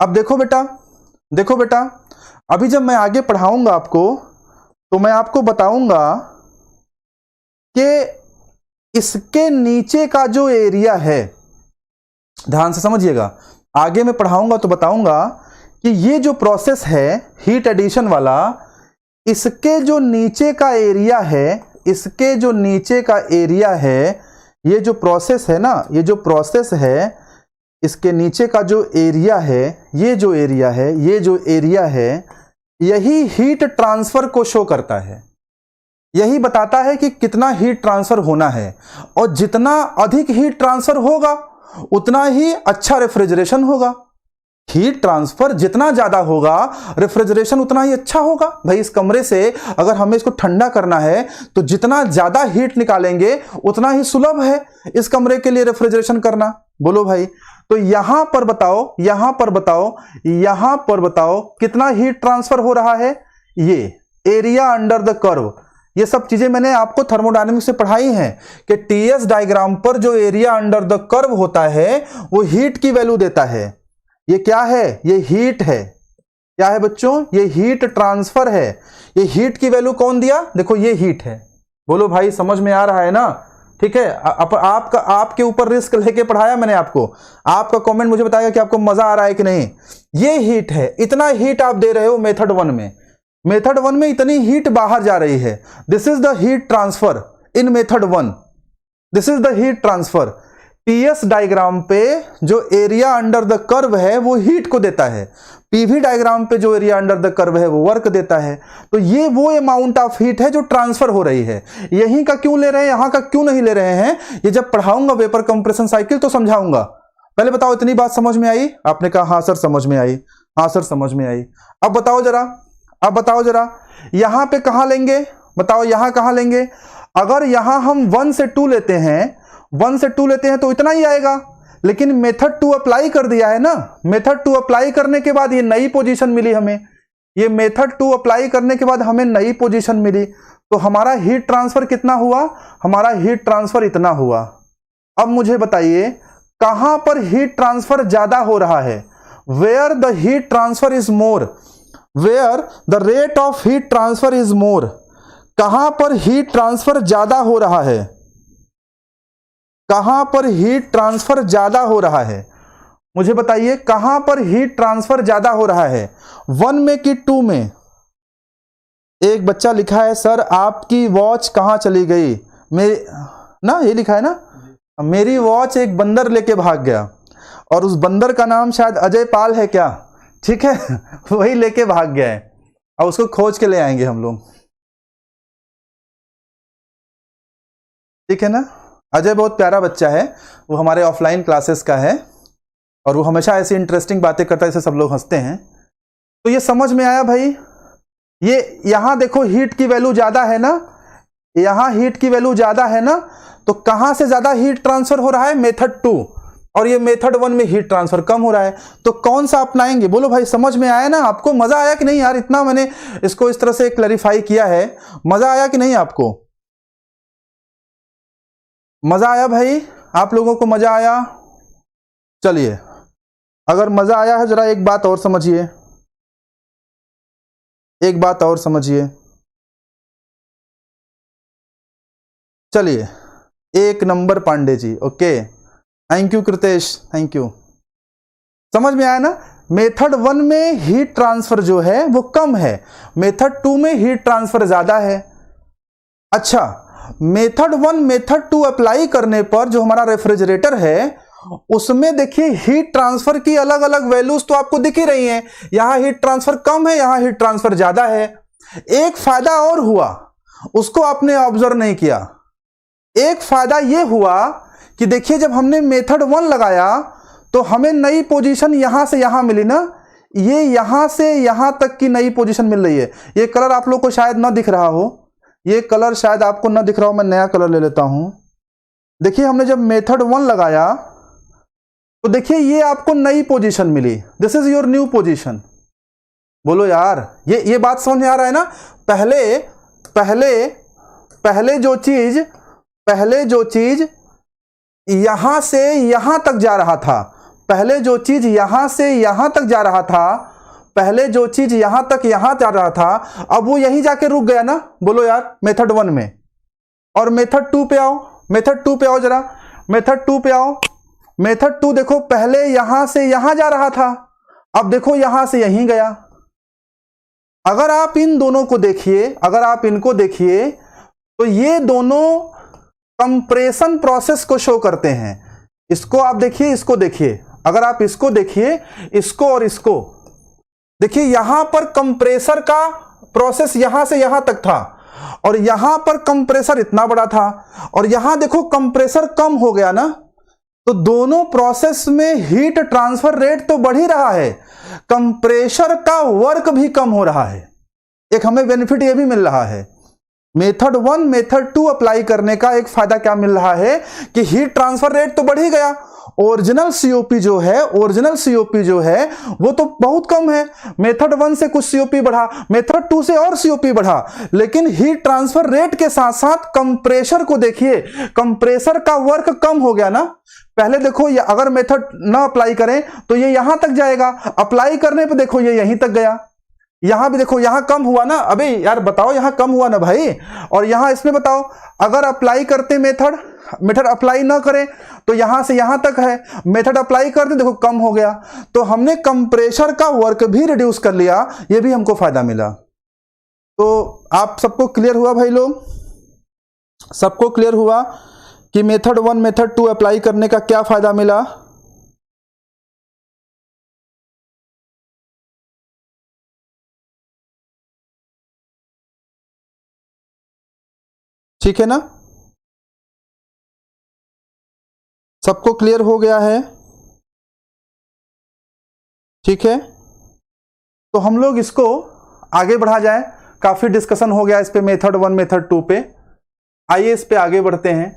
अब देखो बेटा, देखो बेटा, अभी जब मैं आगे पढ़ाऊंगा आपको तो मैं आपको बताऊंगा कि इसके नीचे का जो एरिया है, ध्यान से समझिएगा, आगे मैं पढ़ाऊंगा तो बताऊंगा कि ये जो प्रोसेस है हीट एडिशन वाला, इसके जो नीचे का एरिया है, इसके जो नीचे का एरिया है, ये जो प्रोसेस है ना, ये जो प्रोसेस है, इसके नीचे का जो एरिया है, ये जो एरिया है, ये जो एरिया है, यही हीट ट्रांसफर को शो करता है। यही बताता है कि कितना हीट ट्रांसफर होना है, और जितना अधिक हीट ट्रांसफर होगा उतना ही अच्छा रेफ्रिजरेशन होगा। हीट ट्रांसफर जितना ज्यादा होगा, रेफ्रिजरेशन उतना ही अच्छा होगा। भाई इस कमरे से अगर हमें इसको ठंडा करना है तो जितना ज्यादा हीट निकालेंगे उतना ही सुलभ है इस कमरे के लिए रेफ्रिजरेशन करना। बोलो भाई, तो यहां पर बताओ, यहां पर बताओ, यहां पर बताओ कितना हीट ट्रांसफर हो रहा है? ये एरिया अंडर द कर्व, ये सब चीजें मैंने आपको थर्मोडायनेमिक्स से पढ़ाई हैं कि TS डायग्राम पर जो एरिया अंडर द कर्व होता है वो हीट की वैल्यू देता है। ये क्या है? ये हीट है। क्या है बच्चों? ये हीट ट्रांसफर है। ये हीट की वैल्यू कौन दिया? देखो ये हीट है। बोलो भाई, समझ में आ रहा है ना? ठीक है, आपका आपके ऊपर रिस्क लेके पढ़ाया मैंने आपको। आपका कमेंट मुझे बताएगा कि आपको मजा आ रहा है कि नहीं। ये हीट है, इतना हीट आप दे रहे हो मेथड 1 में। मेथड 1 में इतनी हीट बाहर जा रही है। This is the heat transfer in method 1। This is the heat transfer. TS diagram पे जो एरिया अंडर द कर्व है वो हीट को देता है, PV डायग्राम पे जो एरिया अंडर द कर्व है वो वर्क देता है। तो ये वो अमाउंट ऑफ हीट है जो ट्रांसफर हो रही है। यहीं का क्यों ले रहे हैं, यहां का क्यों नहीं ले रहे हैं? ये जब पढ़ाऊंगा वेपर कंप्रेशन साइकिल तो समझाऊंगा। पहले बताओ, इतनी बात समझ में आई? आपने कहा हाँ सर समझ में आई, हाँ सर समझ में आई। अब बताओ जरा, अब बताओ जरा, यहां पे कहां लेंगे? बताओ यहां कहां लेंगे? अगर यहां हम 1 से 2 लेते हैं, 1 से 2 लेते हैं तो इतना ही आएगा। लेकिन मेथड 2 अप्लाई कर दिया है ना, मेथड 2 अप्लाई करने के बाद ये नई पोजीशन मिली हमें। ये मेथड 2 अप्लाई करने के बाद हमें नई पोजीशन मिली, तो हमारा हीट ट्रांसफर कितना हुआ? हमारा हीट ट्रांसफर इतना हुआ। अब मुझे बताइए कहां पर हीट ट्रांसफर ज्यादा हो रहा है? Where the heat transfer is more, where the rate of heat transfer is more. कहां पर हीट ट्रांसफर ज्यादा हो रहा है? कहां पर हीट ट्रांसफर ज्यादा हो रहा है? मुझे बताइए कहां पर हीट ट्रांसफर ज्यादा हो रहा है, 1 में कि 2 में? एक बच्चा लिखा है सर आपकी वॉच कहां चली गई, मेरे ना, ये लिखा है ना, मेरी वॉच एक बंदर लेके भाग गया, और उस बंदर का नाम शायद अजय पाल है क्या, ठीक है वही लेके भाग गया है, और उसको खोज के ले आएंगे हम लोग, ठीक है ना। अजय बहुत प्यारा बच्चा है, वो हमारे ऑफलाइन क्लासेस का है, और वो हमेशा ऐसी इंटरेस्टिंग बातें करता है, इससे सब लोग हंसते हैं। तो ये समझ में आया भाई। ये यहां देखो हीट की वैल्यू ज्यादा है ना, यहां हीट की वैल्यू ज्यादा है ना, तो कहां से ज्यादा हीट ट्रांसफर हो रहा है, मेथड 2, और ये मेथड 1 में हीट ट्रांसफर कम हो रहा है, तो कौन सा अपनाएंगे, बोलो भाई। समझ में आया ना आपको, मजा आया कि नहीं यार, इतना मैंने इसको इस तरह से क्लैरिफाई किया है, मजा आया कि नहीं आपको, मजा आया भाई, आप लोगों को मजा आया। चलिए, अगर मजा आया है जरा एक बात और समझिए, एक बात और समझिए। चलिए, 1 number Pandey ji, okay, thank you Kritesh, thank you. समझ में आया ना, मेथड 1 में हीट ट्रांसफर जो है वो कम है, मेथड 2 में हीट ट्रांसफर ज्यादा है। अच्छा, मेथड 1 मेथड 2 अप्लाई करने पर जो हमारा रेफ्रिजरेटर है उसमें देखिए हीट ट्रांसफर की अलग अलग वैल्यूज तो आपको दिख ही रही हैं, यहां हीट ट्रांसफर कम है, यहां हीट ट्रांसफर ज्यादा है। एक फायदा और हुआ, उसको आपने ऑब्जर्व नहीं किया। एक फायदा यह हुआ कि देखिए जब हमने मेथड 1 लगाया तो हमें नई पोजीशन यहां से यहां मिली ना, ये यहां से यहां तक की नई पोजीशन मिल रही है। ये कलर आप लोग को शायद ना दिख रहा हो, ये कलर शायद आपको ना दिख रहा हो, मैं नया कलर ले लेता हूं। देखिए हमने जब मेथड 1 लगाया तो देखिए ये आपको नई पोजीशन मिली, this is your new position. बोलो यार, ये बात समझ में आ रहा है ना। पहले पहले पहले जो चीज यहां से यहां तक जा रहा था, पहले जो चीज यहां से यहां तक जा रहा था, पहले जो चीज यहां तक यहां जा रहा था, अब वो यहीं जाके रुक गया ना। बोलो यार, मेथड 1 में। और मेथड 2 पे आओ, मेथड 2 पे आओ जरा, मेथड 2 पे आओ। मेथड 2 देखो, पहले यहां से यहां जा रहा था, अब देखो यहां से यहीं गया। अगर आप इन दोनों को देखिए, अगर आप इनको देखिए तो ये दोनों कंप्रेशन प्रोसेस को शो करते हैं। इसको आप देखिए, इसको देखिए, अगर आप इसको देखिए, इसको और इसको देखिए, यहां पर कंप्रेसर का प्रोसेस यहां से यहां तक था, और यहां पर कंप्रेसर इतना बड़ा था, और यहां देखो कंप्रेसर कम हो गया ना। तो दोनों प्रोसेस में हीट ट्रांसफर रेट तो बढ़ ही रहा है, कंप्रेसर का वर्क भी कम हो रहा है। एक हमें बेनिफिट ये भी मिल रहा है, मेथड 1 मेथड 2 अप्लाई करने का एक फायदा क्या मिल रहा है कि हीट ट्रांसफर रेट तो बढ़ ही गया। ओरिजिनल सीओपी जो है, ओरिजिनल सीओपी जो है वो तो बहुत कम है, मेथड 1 से कुछ सीओपी बढ़ा, मेथड 2 से और सीओपी बढ़ा, लेकिन हीट ट्रांसफर रेट के साथ साथ कंप्रेसर को देखिए, कंप्रेसर का वर्क कम हो गया ना। पहले देखो ये अगर मेथड ना अप्लाई करें तो ये यहां तक जाएगा, अप्लाई करने पे देखो ये यहीं तक गया। यहां भी देखो, यहां कम हुआ ना, अबे यार बताओ, यहां कम हुआ ना भाई। और यहां इसमें बताओ, अगर अप्लाई करते मेथड अप्लाई ना करें तो यहां से यहां तक है, मेथड अप्लाई करते देखो कम हो गया। तो हमने कंप्रेसर का वर्क भी रिड्यूस कर लिया, ये भी हमको फायदा मिला। तो आप सबको क्लियर हुआ भाई लोग, सबको क्लियर हुआ कि मेथड 1 मेथड 2 अप्लाई करने का क्या फायदा मिला। ठीक है ना, सबको क्लियर हो गया है। ठीक है, तो हम लोग इसको आगे बढ़ा जाए, काफी डिस्कशन हो गया इस पे, मेथड 1 मेथड 2 पे। आइए इस पे आगे बढ़ते हैं।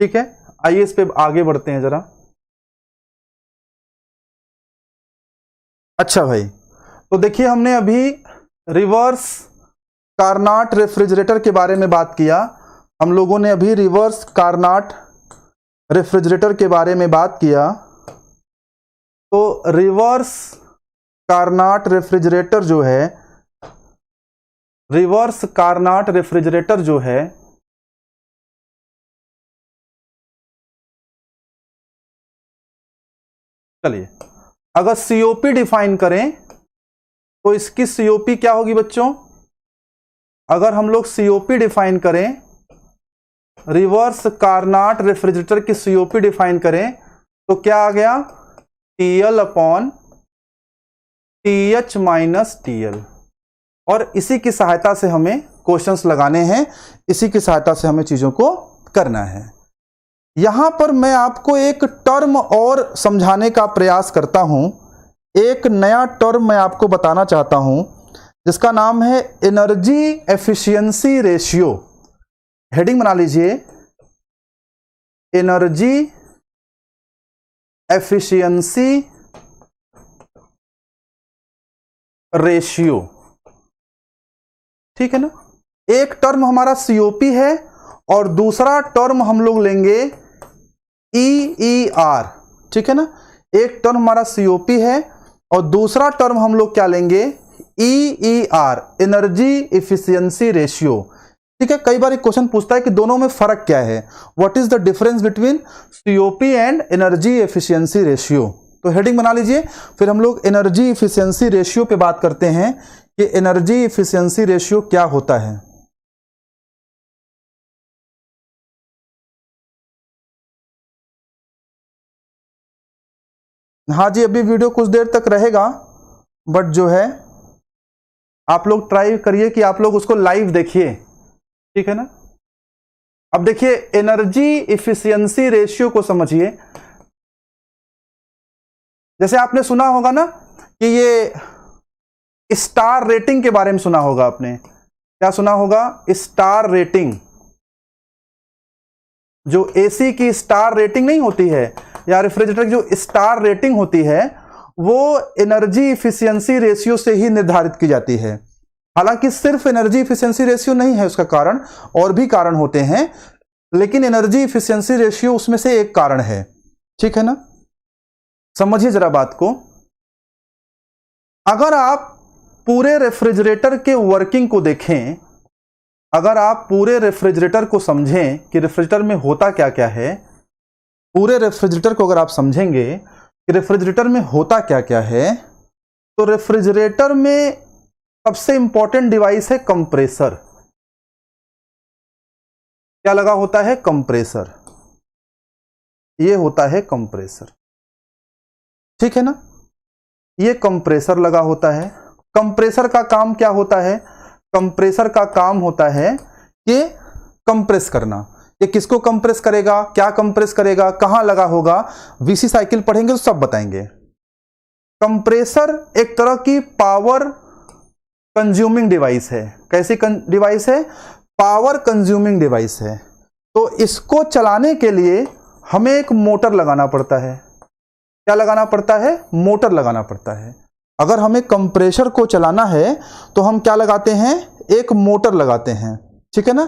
ठीक है, आइए इस पे आगे बढ़ते हैं जरा। अच्छा भाई, तो देखिए हमने अभी रिवर्स कार्नाट रेफ्रिजरेटर के बारे में बात किया। हम लोगों ने अभी रिवर्स कार्नाट रेफ्रिजरेटर के बारे में बात किया। तो रिवर्स कार्नाट रेफ्रिजरेटर जो है, रिवर्स कार्नाट रेफ्रिजरेटर जो है, चलिए अगर सीओपी डिफाइन करें तो इसकी सीओपी क्या होगी बच्चों। अगर हम लोग सीओपी डिफाइन करें रिवर्स कारनाट रेफ्रिजरेटर की सीओपी डिफाइन करें तो क्या आ गया, TL upon TH minus TL। और इसी की सहायता से हमें क्वेश्चंस लगाने हैं, इसी की सहायता से हमें चीजों को करना है। यहां पर मैं आपको एक टर्म और समझाने का प्रयास करता हूं, एक नया टर्म मैं आपको बताना चाहता हूं जिसका नाम है एनर्जी एफिशिएंसी रेशियो। हेडिंग बना लीजिए, एनर्जी एफिशिएंसी रेशियो। ठीक है ना। एक टर्म हमारा सीओपी है और दूसरा टर्म हम लोग लेंगे EER। ठीक है ना। एक टर्म हमारा सीओपी है और दूसरा टर्म हम लोग क्या लेंगे, EER, एनर्जी इफिशियंसी रेशियो। ठीक है। कई बार एक क्वेश्चन पूछता है कि दोनों में फर्क क्या है, what is the difference between COP and energy efficiency ratio. तो हेडिंग बना लीजिए, फिर हम लोग एनर्जी इफिशियंसी रेशियो पे बात करते हैं कि एनर्जी इफिशियंसी रेशियो क्या होता है। हाँ जी, अभी वीडियो कुछ देर तक रहेगा, बट जो है आप लोग ट्राई करिए कि आप लोग उसको लाइव देखिए। ठीक है ना। अब देखिए एनर्जी इफिशियंसी रेशियो को समझिए। जैसे आपने सुना होगा ना कि ये स्टार रेटिंग के बारे में सुना होगा आपने। क्या सुना होगा, स्टार रेटिंग। जो एसी की स्टार रेटिंग नहीं होती है या रेफ्रिजरेटर की जो स्टार रेटिंग होती है वो एनर्जी इफिशियंसी रेशियो से ही निर्धारित की जाती है। हालांकि सिर्फ एनर्जी इफिशियंसी रेशियो नहीं है उसका कारण, और भी कारण होते हैं, लेकिन एनर्जी इफिशियंसी रेशियो उसमें से एक कारण है। ठीक है ना। समझिए जरा बात को। अगर आप पूरे रेफ्रिजरेटर के वर्किंग को देखें, अगर आप पूरे रेफ्रिजरेटर को समझें कि रेफ्रिजरेटर में होता क्या क्या है, पूरे रेफ्रिजरेटर को अगर आप समझेंगे कि रेफ्रिजरेटर में होता क्या क्या है, तो रेफ्रिजरेटर में सबसे इंपॉर्टेंट डिवाइस है कंप्रेसर। क्या लगा होता है, कंप्रेसर। ये होता है कंप्रेसर। ठीक है ना। ये कंप्रेसर लगा होता है। कंप्रेसर का काम क्या होता है, कंप्रेसर का काम होता है कि कंप्रेस करना। ये किसको कंप्रेस करेगा, क्या कंप्रेस करेगा, कहां लगा होगा, वीसी साइकिल पढ़ेंगे तो सब बताएंगे। कंप्रेसर एक तरह की पावर कंज्यूमिंग डिवाइस है। कैसी डिवाइस है, पावर कंज्यूमिंग डिवाइस है। तो इसको चलाने के लिए हमें एक मोटर लगाना पड़ता है। क्या लगाना पड़ता है, मोटर लगाना पड़ता है। अगर हमें कंप्रेसर को चलाना है तो हम क्या लगाते हैं, एक मोटर लगाते हैं। ठीक है ना।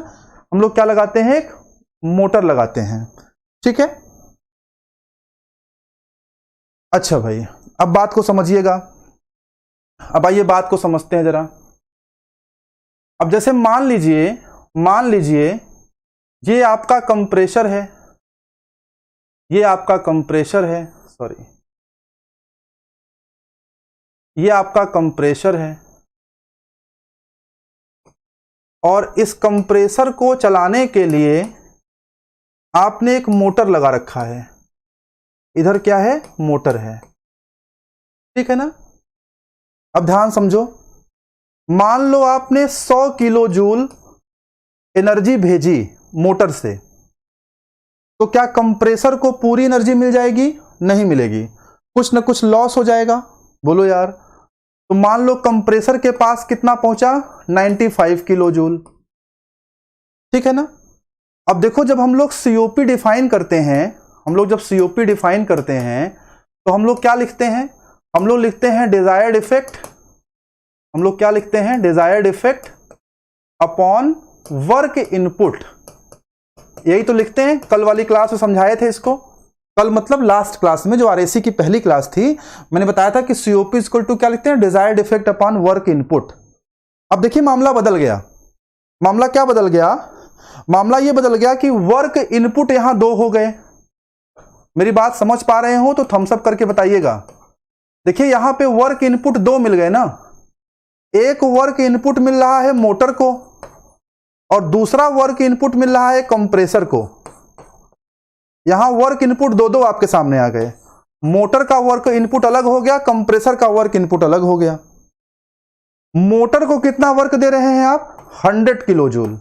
हम लोग क्या लगाते हैं, एक मोटर लगाते हैं। ठीक है। अच्छा भाई, अब बात को समझिएगा। अब आइए बात को समझते हैं जरा। अब जैसे मान लीजिए ये आपका कंप्रेसर है, ये आपका कंप्रेसर है, सॉरी, ये आपका कंप्रेसर है और इस कंप्रेसर को चलाने के लिए आपने एक मोटर लगा रखा है। इधर क्या है, मोटर है। ठीक है ना। अब ध्यान समझो, मान लो आपने 100 किलो जूल एनर्जी भेजी मोटर से, तो क्या कंप्रेसर को पूरी एनर्जी मिल जाएगी, नहीं मिलेगी, कुछ ना कुछ लॉस हो जाएगा। बोलो यार। तो मान लो कंप्रेसर के पास कितना पहुंचा, 95 किलो जूल। ठीक है ना। अब देखो जब हम लोग सीओपी डिफाइन करते हैं, हम लोग जब सीओपी डिफाइन करते हैं तो हम लोग क्या लिखते हैं, हम लोग लिखते हैं डिजायर्ड इफेक्ट। हम लोग क्या लिखते हैं, desired effect upon work input. यही तो लिखते हैं। कल वाली क्लास में समझाए थे इसको। कल मतलब लास्ट क्लास में जो आरएसी की पहली क्लास थी, मैंने बताया था कि सीओपी इक्वल टू क्या लिखते हैं, desired effect upon work input. अब देखिए मामला बदल गया। मामला क्या बदल गया, मामला ये बदल गया कि वर्क इनपुट यहां 2 हो गए। मेरी बात समझ पा रहे हो तो थम्स अप करके बताइएगा। देखिए यहां पे वर्क इनपुट 2 मिल गए ना। एक वर्क इनपुट मिल रहा है मोटर को और दूसरा वर्क इनपुट मिल रहा है कंप्रेसर को। यहां वर्क इनपुट दो दो आपके सामने आ गए। मोटर का वर्क इनपुट अलग हो गया, कंप्रेसर का वर्क इनपुट अलग हो गया। मोटर को कितना वर्क दे रहे हैं आप? 100 किलो जूल,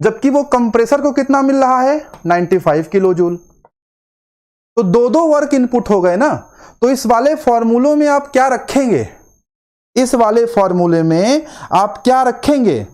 जबकि वो कंप्रेसर को कितना मिल रहा है? 95 किलो जूल। तो दो दो वर्क इनपुट हो गए ना। तो इस वाले फॉर्मूलों में आप क्या रखेंगे? इस वाले फॉर्मूले में आप क्या रखेंगे?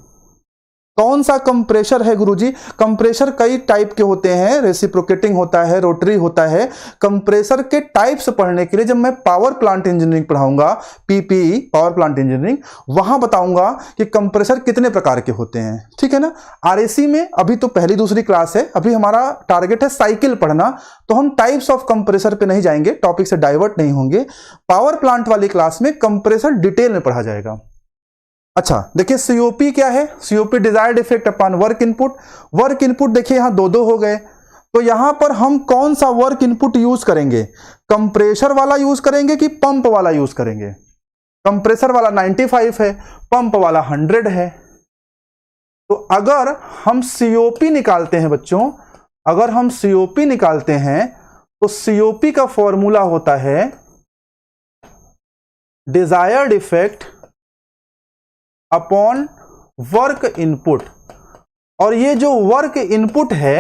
कौन सा कंप्रेसर है गुरुजी? कंप्रेसर कई टाइप के होते हैं, रेसिप्रोकेटिंग होता है, रोटरी होता है। कंप्रेसर के टाइप्स पढ़ने के लिए जब मैं पावर प्लांट इंजीनियरिंग पढ़ाऊंगा, पीपीई पावर प्लांट इंजीनियरिंग, वहां बताऊंगा कि कंप्रेसर कितने प्रकार के होते हैं। ठीक है ना। आरएसी में अभी तो पहली दूसरी क्लास है, अभी हमारा टारगेट है साइकिल पढ़ना, तो हम टाइप्स ऑफ कंप्रेसर पे नहीं जाएंगे, टॉपिक से डाइवर्ट नहीं होंगे। पावर प्लांट वाली क्लास में कंप्रेसर डिटेल में पढ़ा जाएगा। अच्छा देखिए, सीओपी क्या है? COP desired effect upon work input. Work input देखिए यहां दो दो हो गए, तो यहां पर हम कौन सा वर्क इनपुट यूज करेंगे? कंप्रेसर वाला यूज करेंगे कि पंप वाला यूज करेंगे? कंप्रेसर वाला 95 है, पंप वाला 100 है। तो अगर हम सीओपी निकालते हैं बच्चों, अगर हम सीओपी निकालते हैं तो सीओपी का फॉर्मूला होता है desired effect upon work input. और ये जो वर्क इनपुट है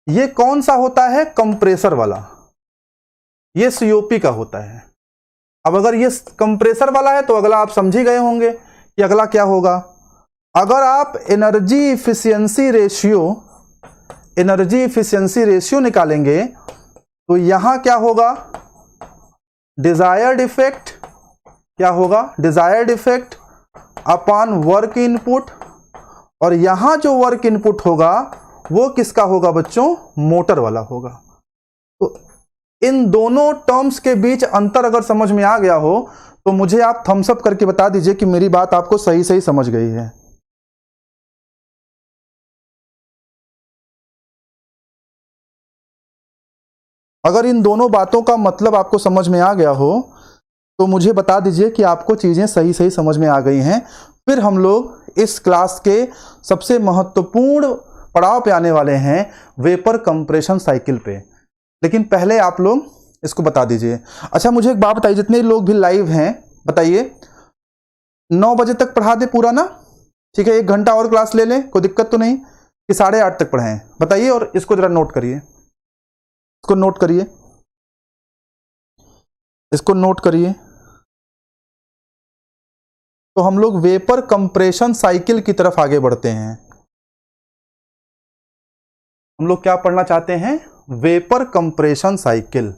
ये कौन सा होता है? कंप्रेसर वाला। ये सीओपी का होता है। अब अगर ये कंप्रेसर वाला है तो अगला आप समझ ही गए होंगे कि अगला क्या होगा। अगर आप एनर्जी इफिशियंसी रेशियो निकालेंगे तो यहां क्या होगा? डिजायर्ड इफेक्ट क्या होगा? Desired effect upon work input. और यहां जो वर्क इनपुट होगा वो किसका होगा बच्चों? मोटर वाला होगा। तो इन दोनों टर्म्स के बीच अंतर अगर समझ में आ गया हो तो मुझे आप थम्स अप करके बता दीजिए कि मेरी बात आपको सही सही समझ गई है। अगर इन दोनों बातों का मतलब आपको समझ में आ गया हो तो मुझे बता दीजिए कि आपको चीजें सही सही समझ में आ गई हैं। फिर हम लोग इस क्लास के सबसे महत्वपूर्ण पड़ाव पे आने वाले हैं, वेपर कंप्रेशन साइकिल पे। लेकिन पहले आप लोग इसको बता दीजिए। अच्छा मुझे एक बात बताइए, जितने लोग भी लाइव हैं बताइए, 9 बजे तक पढ़ा दे पूरा ना? ठीक है, 1 घंटा और क्लास ले लें, कोई दिक्कत तो नहीं? कि 8:30 तक पढ़ाएं? बताइए। और इसको जरा नोट करिए, इसको नोट करिए, इसको नोट करिए। तो हम लोग वेपर कंप्रेशन साइकिल की तरफ आगे बढ़ते हैं। हम लोग क्या पढ़ना चाहते हैं? Vapour compression cycle.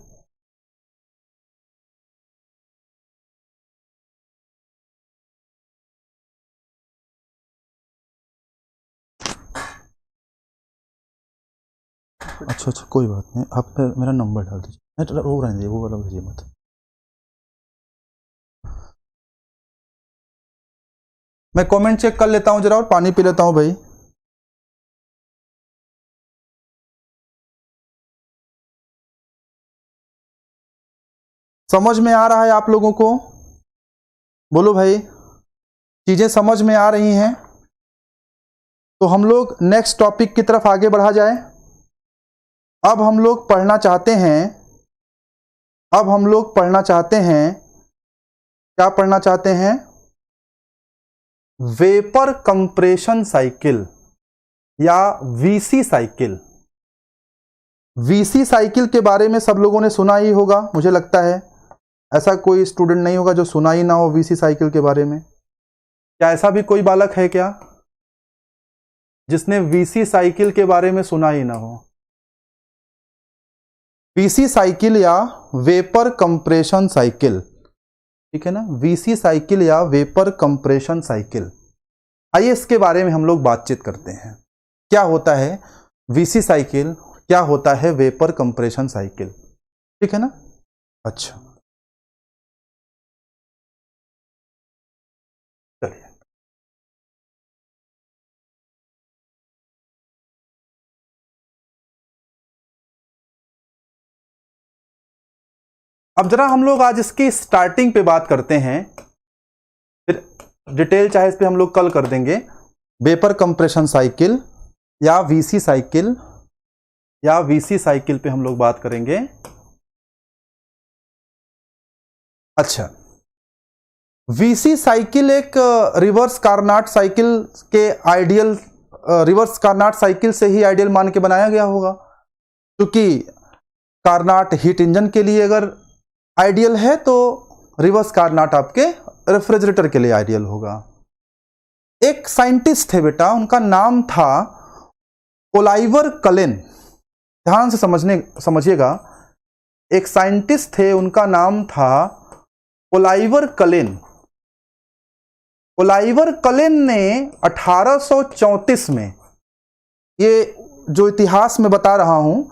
अच्छा कोई बात नहीं, आप मेरा नंबर डाल दीजिए, वो रहने दीजिए, वो वाला भेजिए मत। मैं कमेंट चेक कर लेता हूं जरा और पानी पी लेता हूं भाई। समझ में आ रहा है आप लोगों को? बोलो भाई, चीजें समझ में आ रही हैं? तो हम लोग नेक्स्ट टॉपिक की तरफ आगे बढ़ा जाए। अब हम लोग पढ़ना चाहते हैं, अब हम लोग पढ़ना चाहते हैं, क्या पढ़ना चाहते हैं? वेपर कंप्रेशन साइकिल या वीसी साइकिल। वीसी साइकिल के बारे में सब लोगों ने सुना ही होगा, मुझे लगता है ऐसा कोई स्टूडेंट नहीं होगा जो सुना ही ना हो वीसी साइकिल के बारे में। क्या ऐसा भी कोई बालक है क्या जिसने वीसी साइकिल के बारे में सुना ही ना हो? वीसी साइकिल या वेपर कंप्रेशन साइकिल, ठीक है ना, वीसी साइकिल या वेपर कंप्रेशन साइकिल। आइए इसके बारे में हम लोग बातचीत करते हैं। क्या होता है वीसी साइकिल, क्या होता है वेपर कंप्रेशन साइकिल, ठीक है ना। अच्छा चलिए, अब जरा हम लोग आज इसकी स्टार्टिंग पे बात करते हैं, फिर डिटेल चाहे इस पे हम लोग कल कर देंगे। वेपर कंप्रेशन साइकिल या वीसी साइकिल, या वीसी साइकिल पे हम लोग बात करेंगे। अच्छा, वीसी साइकिल एक रिवर्स कार्नाट साइकिल के आइडियल, रिवर्स कार्नाट साइकिल से ही आइडियल मान के बनाया गया होगा, क्योंकि कार्नाट हीट इंजन के लिए अगर आइडियल है तो रिवर्स कार्नाट आपके रेफ्रिजरेटर के लिए आइडियल होगा। एक साइंटिस्ट थे बेटा, उनका नाम था ओलाइवर कलेन। ध्यान से समझिएगा, एक साइंटिस्ट थे, उनका नाम था ओलाइवर कलेन। ओलाइवर कलेन ने 1834 में, ये जो इतिहास में बता रहा हूं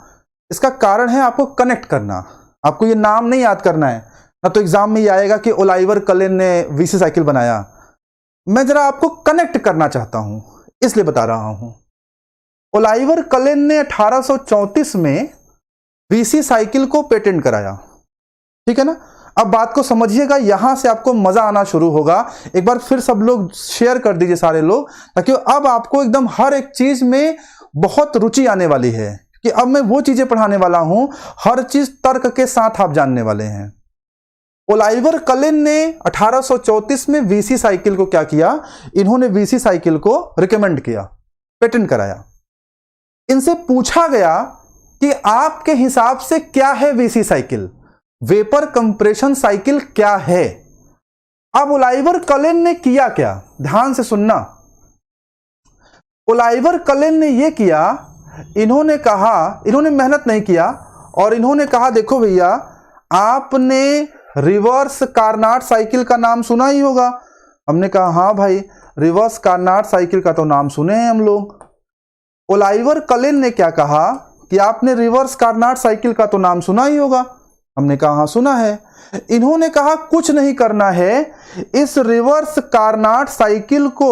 इसका कारण है आपको कनेक्ट करना, आपको ये नाम नहीं याद करना है, ना तो एग्जाम में ये आएगा कि ओलाइवर कलेन ने वीसी साइकिल बनाया। मैं जरा आपको कनेक्ट करना चाहता हूं, इसलिए बता रहा हूं। ओलाइवर कलेन ने 1834 में वीसी साइकिल को पेटेंट कराया, ठीक है ना। अब बात को समझिएगा, यहां से आपको मजा आना शुरू होगा। एक बार फिर सब लोग शेयर कर दीजिए सारे लोग, ताकि अब आपको एकदम हर एक चीज में बहुत रुचि आने वाली है कि अब मैं वो चीजें पढ़ाने वाला हूं, हर चीज तर्क के साथ आप जानने वाले हैं। ओलाइवर कलेन ने 1834 में वीसी साइकिल को क्या किया, इन्होंने वीसी साइकिल को रिकमेंड किया, पेटेंट कराया। इनसे पूछा गया कि आपके हिसाब से क्या है VC cycle, vapour compression cycle क्या है। अब ओलाइवर कलेन ने किया क्या, ध्यान से सुनना। ओलाइवर कलेन ने यह किया, इन्होंने कहा, इन्होंने मेहनत नहीं किया और इन्होंने कहा देखो भैया, आपने रिवर्स कार्नाट साइकिल का नाम सुना ही होगा। हमने कहा हाँ भाई, रिवर्स कार्नाट साइकिल का तो नाम सुने हैं हम लोग। ओलाइवर कलेन ने क्या कहा कि आपने रिवर्स कार्नाट साइकिल का तो नाम सुना ही होगा। हमने कहा हाँ सुना है। इन्होंने कहा कुछ नहीं करना है, इस रिवर्स कार्नाट साइकिल को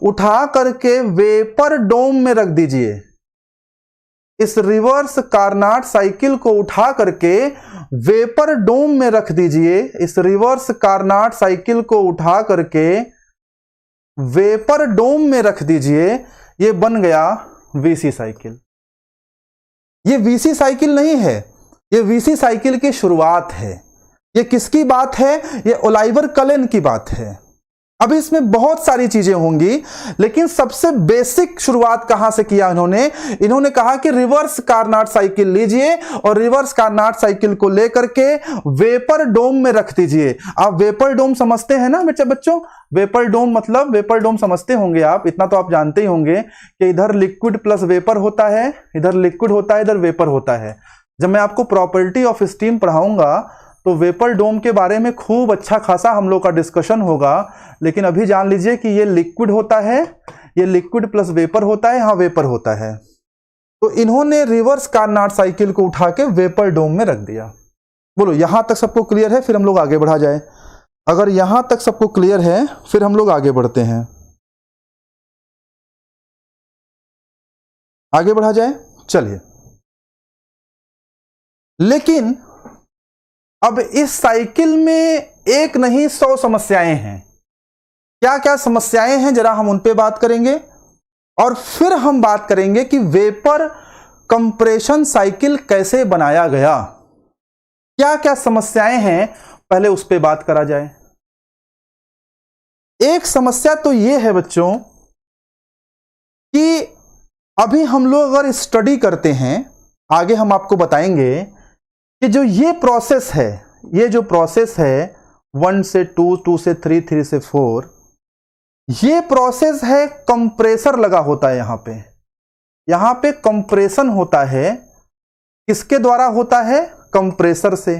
उठा करके वेपर डोम में रख दीजिए। इस रिवर्स कार्नाट साइकिल को उठा करके वेपर डोम में रख दीजिए। इस रिवर्स कार्नाट साइकिल को उठा करके वेपर डोम में रख दीजिए। ये बन गया वीसी साइकिल। ये वीसी साइकिल नहीं है, ये वीसी साइकिल की शुरुआत है। ये किसकी बात है, ये ओलाइवर कलेन की बात है। अब इसमें बहुत सारी चीजें होंगी, लेकिन सबसे बेसिक शुरुआत कहां से किया इन्होंने कहा कि रिवर्स कार्नाट साइकिल लीजिए और रिवर्स कार्नाट साइकिल को लेकर के वेपर डोम में रख दीजिए। आप वेपर डोम समझते हैं ना बच्चों, वेपर डोम मतलब, वेपर डोम समझते होंगे आप, इतना तो आप जानते ही होंगे कि इधर लिक्विड प्लस वेपर होता है, इधर लिक्विड होता है, इधर वेपर होता है। जब मैं आपको प्रॉपर्टी ऑफ स्टीम पढ़ाऊंगा तो वेपर डोम के बारे में खूब अच्छा खासा हम लोग का डिस्कशन होगा, लेकिन अभी जान लीजिए कि ये लिक्विड होता है, ये लिक्विड प्लस वेपर होता है, हाँ वेपर होता है। तो इन्होंने रिवर्स कार्नाट साइकिल को उठा के वेपर डोम में रख दिया। बोलो यहां तक सबको क्लियर है, फिर हम लोग आगे बढ़ा जाए। अगर यहां तक सबको क्लियर है फिर हम लोग आगे बढ़ते हैं, आगे बढ़ा जाए, चलिए। लेकिन अब इस साइकिल में एक नहीं 100 समस्याएं हैं। क्या क्या समस्याएं हैं जरा हम उन पे बात करेंगे, और फिर हम बात करेंगे कि वेपर कंप्रेशन साइकिल कैसे बनाया गया। क्या क्या समस्याएं हैं पहले उस पे बात करा जाए। एक समस्या तो ये है बच्चों कि अभी हम लोग अगर स्टडी करते हैं, आगे हम आपको बताएंगे कि जो ये प्रोसेस है, ये जो प्रोसेस है 1 से 2, 2 से 3, 3 से 4, ये प्रोसेस है कंप्रेसर लगा होता है यहां पे कंप्रेशन होता है। किसके द्वारा होता है, कंप्रेसर से।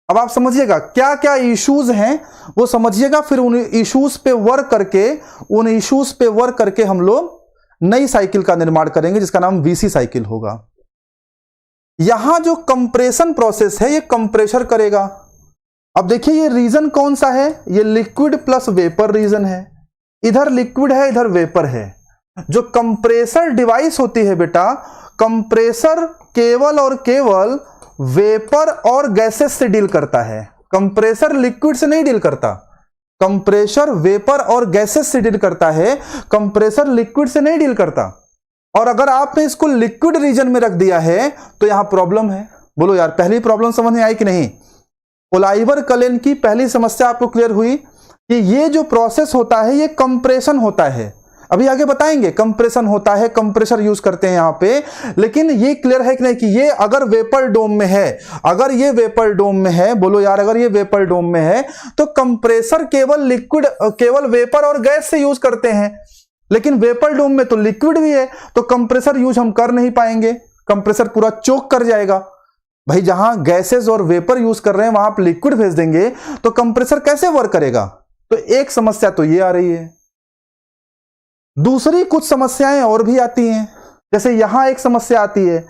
अब आप समझिएगा क्या क्या इश्यूज हैं वो समझिएगा, फिर उन इश्यूज पे वर्क करके हम लोग नई साइकिल का निर्माण करेंगे जिसका नाम वीसी साइकिल होगा। यहां जो कंप्रेशन प्रोसेस है ये कंप्रेसर करेगा। अब देखिए ये रीजन कौन सा है, ये लिक्विड प्लस वेपर रीजन है। इधर लिक्विड है, इधर वेपर है। जो कंप्रेसर डिवाइस होती है बेटा, कंप्रेसर केवल और केवल वेपर और गैसेस से डील करता है। कंप्रेसर लिक्विड से नहीं डील करता, कंप्रेसर वेपर और गैसेस से डील करता है, कंप्रेसर लिक्विड से नहीं डील करता। और अगर आपने इसको लिक्विड रीजन में रख दिया है तो यहां प्रॉब्लम है। बोलो यार, पहली प्रॉब्लम समझ में आई कि नहीं? ओलाइवर कलेन की पहली समस्या आपको क्लियर हुई कि ये जो प्रोसेस होता है ये कंप्रेशन होता है। अभी आगे बताएंगे कंप्रेशन होता है, कंप्रेसर यूज करते हैं यहां पे। लेकिन ये क्लियर है कि नहीं कि ये अगर वेपर डोम में है, अगर ये वेपर डोम में है, बोलो यार अगर ये वेपर डोम में है तो कंप्रेसर केवल लिक्विड, केवल वेपर और गैस से यूज करते हैं। लेकिन वेपर डोम में तो लिक्विड भी है, तो कंप्रेसर यूज हम कर नहीं पाएंगे, कंप्रेसर पूरा चोक कर जाएगा। भाई जहां गैसेस और वेपर यूज कर रहे हैं वहां आप लिक्विड भेज देंगे तो कंप्रेसर कैसे वर्क करेगा? तो एक समस्या तो ये आ रही है। दूसरी कुछ समस्याएं और भी आती हैं, जैसे यहां एक समस्या आती है।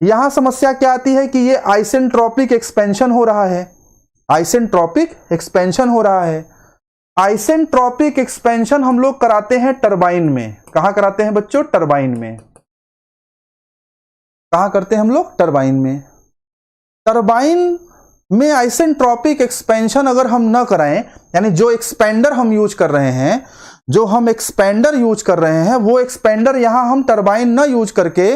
यहां समस्या क्या आती है कि ये आइसेंट्रोपिक एक्सपेंशन हो रहा है, आइसेंट्रोपिक एक्सपेंशन हो रहा है। आइसेंट्रोपिक एक्सपेंशन हम लोग कराते हैं टरबाइन में। कहां कराते हैं बच्चों? टरबाइन में। कहां करते हैं हम लोग? टरबाइन में। टरबाइन में आइसेंट्रोपिक एक्सपेंशन अगर हम ना कराएं, यानी जो एक्सपेंडर हम यूज कर रहे हैं, जो हम एक्सपेंडर यूज कर रहे हैं वो एक्सपेंडर यहां हम टरबाइन ना यूज करके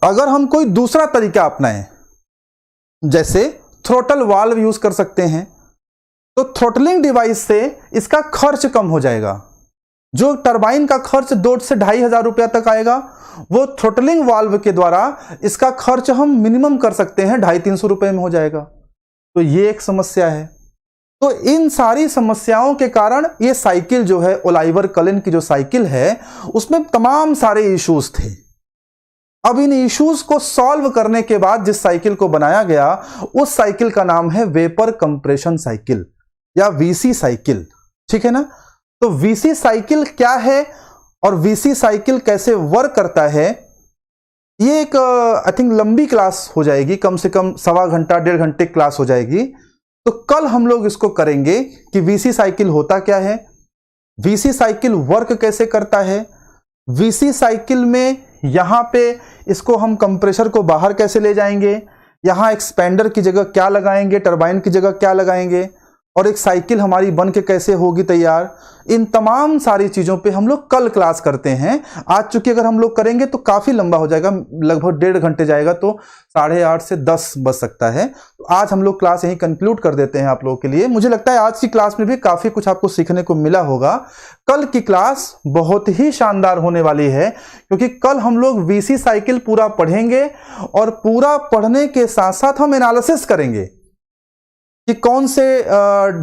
अगर हम कोई दूसरा तरीका अपनाएं, जैसे थ्रोटल वाल्व यूज कर सकते हैं, तो थ्रोटलिंग डिवाइस से इसका खर्च कम हो जाएगा। जो टरबाइन का खर्च 2 से 2,500 रुपया तक आएगा, वो थ्रोटलिंग वाल्व के द्वारा इसका खर्च हम मिनिमम कर सकते हैं, 250-300 रुपए में हो जाएगा। तो ये एक समस्या है। तो इन सारी समस्याओं के कारण ये साइकिल जो है, ओलाइवर कलेन की जो साइकिल है, उसमें तमाम सारे इश्यूज थे। अब इन इश्यूज को सॉल्व करने के बाद जिस साइकिल को बनाया गया, उस साइकिल का नाम है वेपर कंप्रेशन साइकिल या वीसी साइकिल। ठीक है ना? तो वीसी साइकिल क्या है और वीसी साइकिल कैसे वर्क करता है, ये एक आई थिंक लंबी क्लास हो जाएगी, कम से कम 1.25 घंटा 1.5 घंटे क्लास हो जाएगी। तो कल हम लोग इसको करेंगे कि वीसी साइकिल होता क्या है, वीसी साइकिल वर्क कैसे करता है, वीसी साइकिल में यहां पे इसको हम कंप्रेसर को बाहर कैसे ले जाएंगे, यहां एक्सपेंडर की जगह क्या लगाएंगे, टरबाइन की जगह क्या लगाएंगे, और एक साइकिल हमारी बन के कैसे होगी तैयार। इन तमाम सारी चीजों पे हम लोग कल क्लास करते हैं। आज चूंकि अगर हम लोग करेंगे तो काफी लंबा हो जाएगा, लगभग 1.5 घंटे जाएगा, तो 8:30 से 10 बज सकता है। तो आज हम लोग क्लास यहीं कंक्लूड कर देते हैं आप लोगों के लिए। मुझे लगता है आज की क्लास में भी काफी कुछ आपको सीखने को मिला होगा। कल की क्लास बहुत ही शानदार होने वाली है, क्योंकि कल हम लोग वीसी साइकिल पूरा पढ़ेंगे और पूरा पढ़ने के साथ साथ हम एनालिसिस करेंगे कि कौन से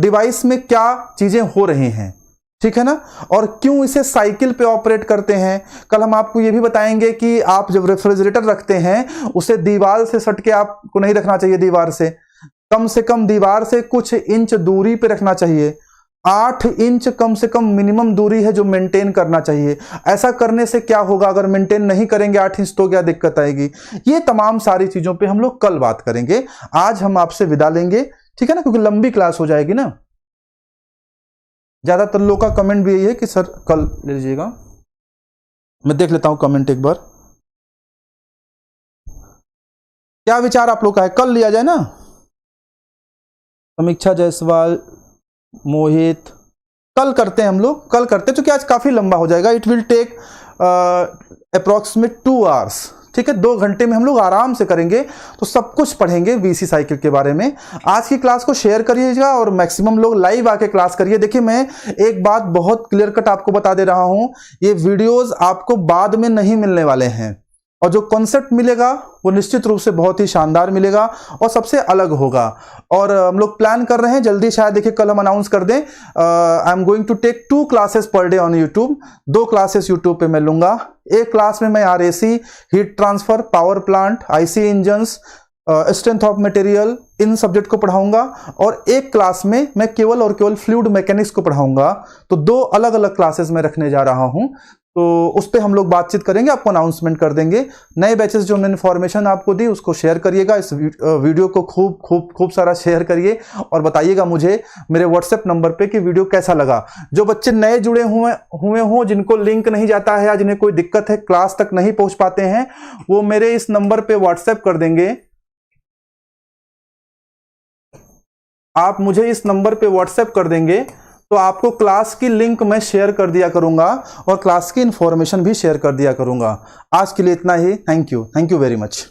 डिवाइस में क्या चीजें हो रही हैं। ठीक है ना? और क्यों इसे साइकिल पे ऑपरेट करते हैं। कल हम आपको यह भी बताएंगे कि आप जब रेफ्रिजरेटर रखते हैं उसे दीवार से सट के आपको नहीं रखना चाहिए, दीवार से कम दीवार से कुछ इंच दूरी पे रखना चाहिए। 8 इंच कम से कम मिनिमम दूरी है जो मेंटेन करना चाहिए। ऐसा करने से क्या होगा, अगर मेंटेन नहीं करेंगे 8 इंच तो क्या दिक्कत आएगी। ये तमाम सारी चीजों पे हम लोग कल बात करेंगे। आज हम आपसे विदा लेंगे, ठीक है ना, क्योंकि लंबी क्लास हो जाएगी ना। ज्यादातर लोगों का कमेंट भी यही है कि सर कल ले लीजिएगा। मैं देख लेता हूं कमेंट एक बार, क्या विचार आप लोग का है, कल लिया जाए ना। समीक्षा जायसवाल, मोहित, कल करते हैं हम लोग, कल करते हैं, क्योंकि आज काफी लंबा हो जाएगा। It will take approximate 2 hours. ठीक है, 2 घंटे में हम लोग आराम से करेंगे, तो सब कुछ पढ़ेंगे वीसी साइकिल के बारे में। आज की क्लास को शेयर करिएगा और मैक्सिमम लोग लाइव आके क्लास करिए। देखिए, मैं एक बात बहुत क्लियर कट आपको बता दे रहा हूं, ये वीडियोस आपको बाद में नहीं मिलने वाले हैं, और जो कॉन्सेप्ट मिलेगा वो निश्चित रूप से बहुत ही शानदार मिलेगा और सबसे अलग होगा। और हम लोग प्लान कर रहे हैं जल्दी, शायद देखिए कल हम अनाउंस कर दें, I am going to take 2 classes per day on YouTube. 2 classes YouTube पे मैं लूंगा। एक क्लास में मैं RAC, heat transfer, power plant, IC engines, strength of material, इन सब्जेक्ट को पढ़ाऊंगा, और एक क्लास में मैं केवल और केवल फ्लूइड मैकेनिक्स को पढ़ाऊंगा। तो 2 अलग अलग क्लासेस में रखने जा रहा हूं, तो उस पर हम लोग बातचीत करेंगे, आपको अनाउंसमेंट कर देंगे। नए बैचेस जो मैंने इन्फॉर्मेशन आपको दी उसको शेयर करिएगा, इस वीडियो को खूब सारा शेयर करिए और बताइएगा मुझे मेरे व्हाट्सएप नंबर पे कि वीडियो कैसा लगा। जो बच्चे नए जुड़े हुए हों, जिनको लिंक नहीं जाता है या जिन्हें कोई दिक्कत है, क्लास तक नहीं पहुंच पाते हैं, वो मेरे इस नंबर पे व्हाट्सएप कर देंगे। आप मुझे इस नंबर पे व्हाट्सएप कर देंगे तो आपको क्लास की लिंक मैं शेयर कर दिया करूंगा और क्लास की इंफॉर्मेशन भी शेयर कर दिया करूंगा। आज के लिए इतना ही। Thank you very much.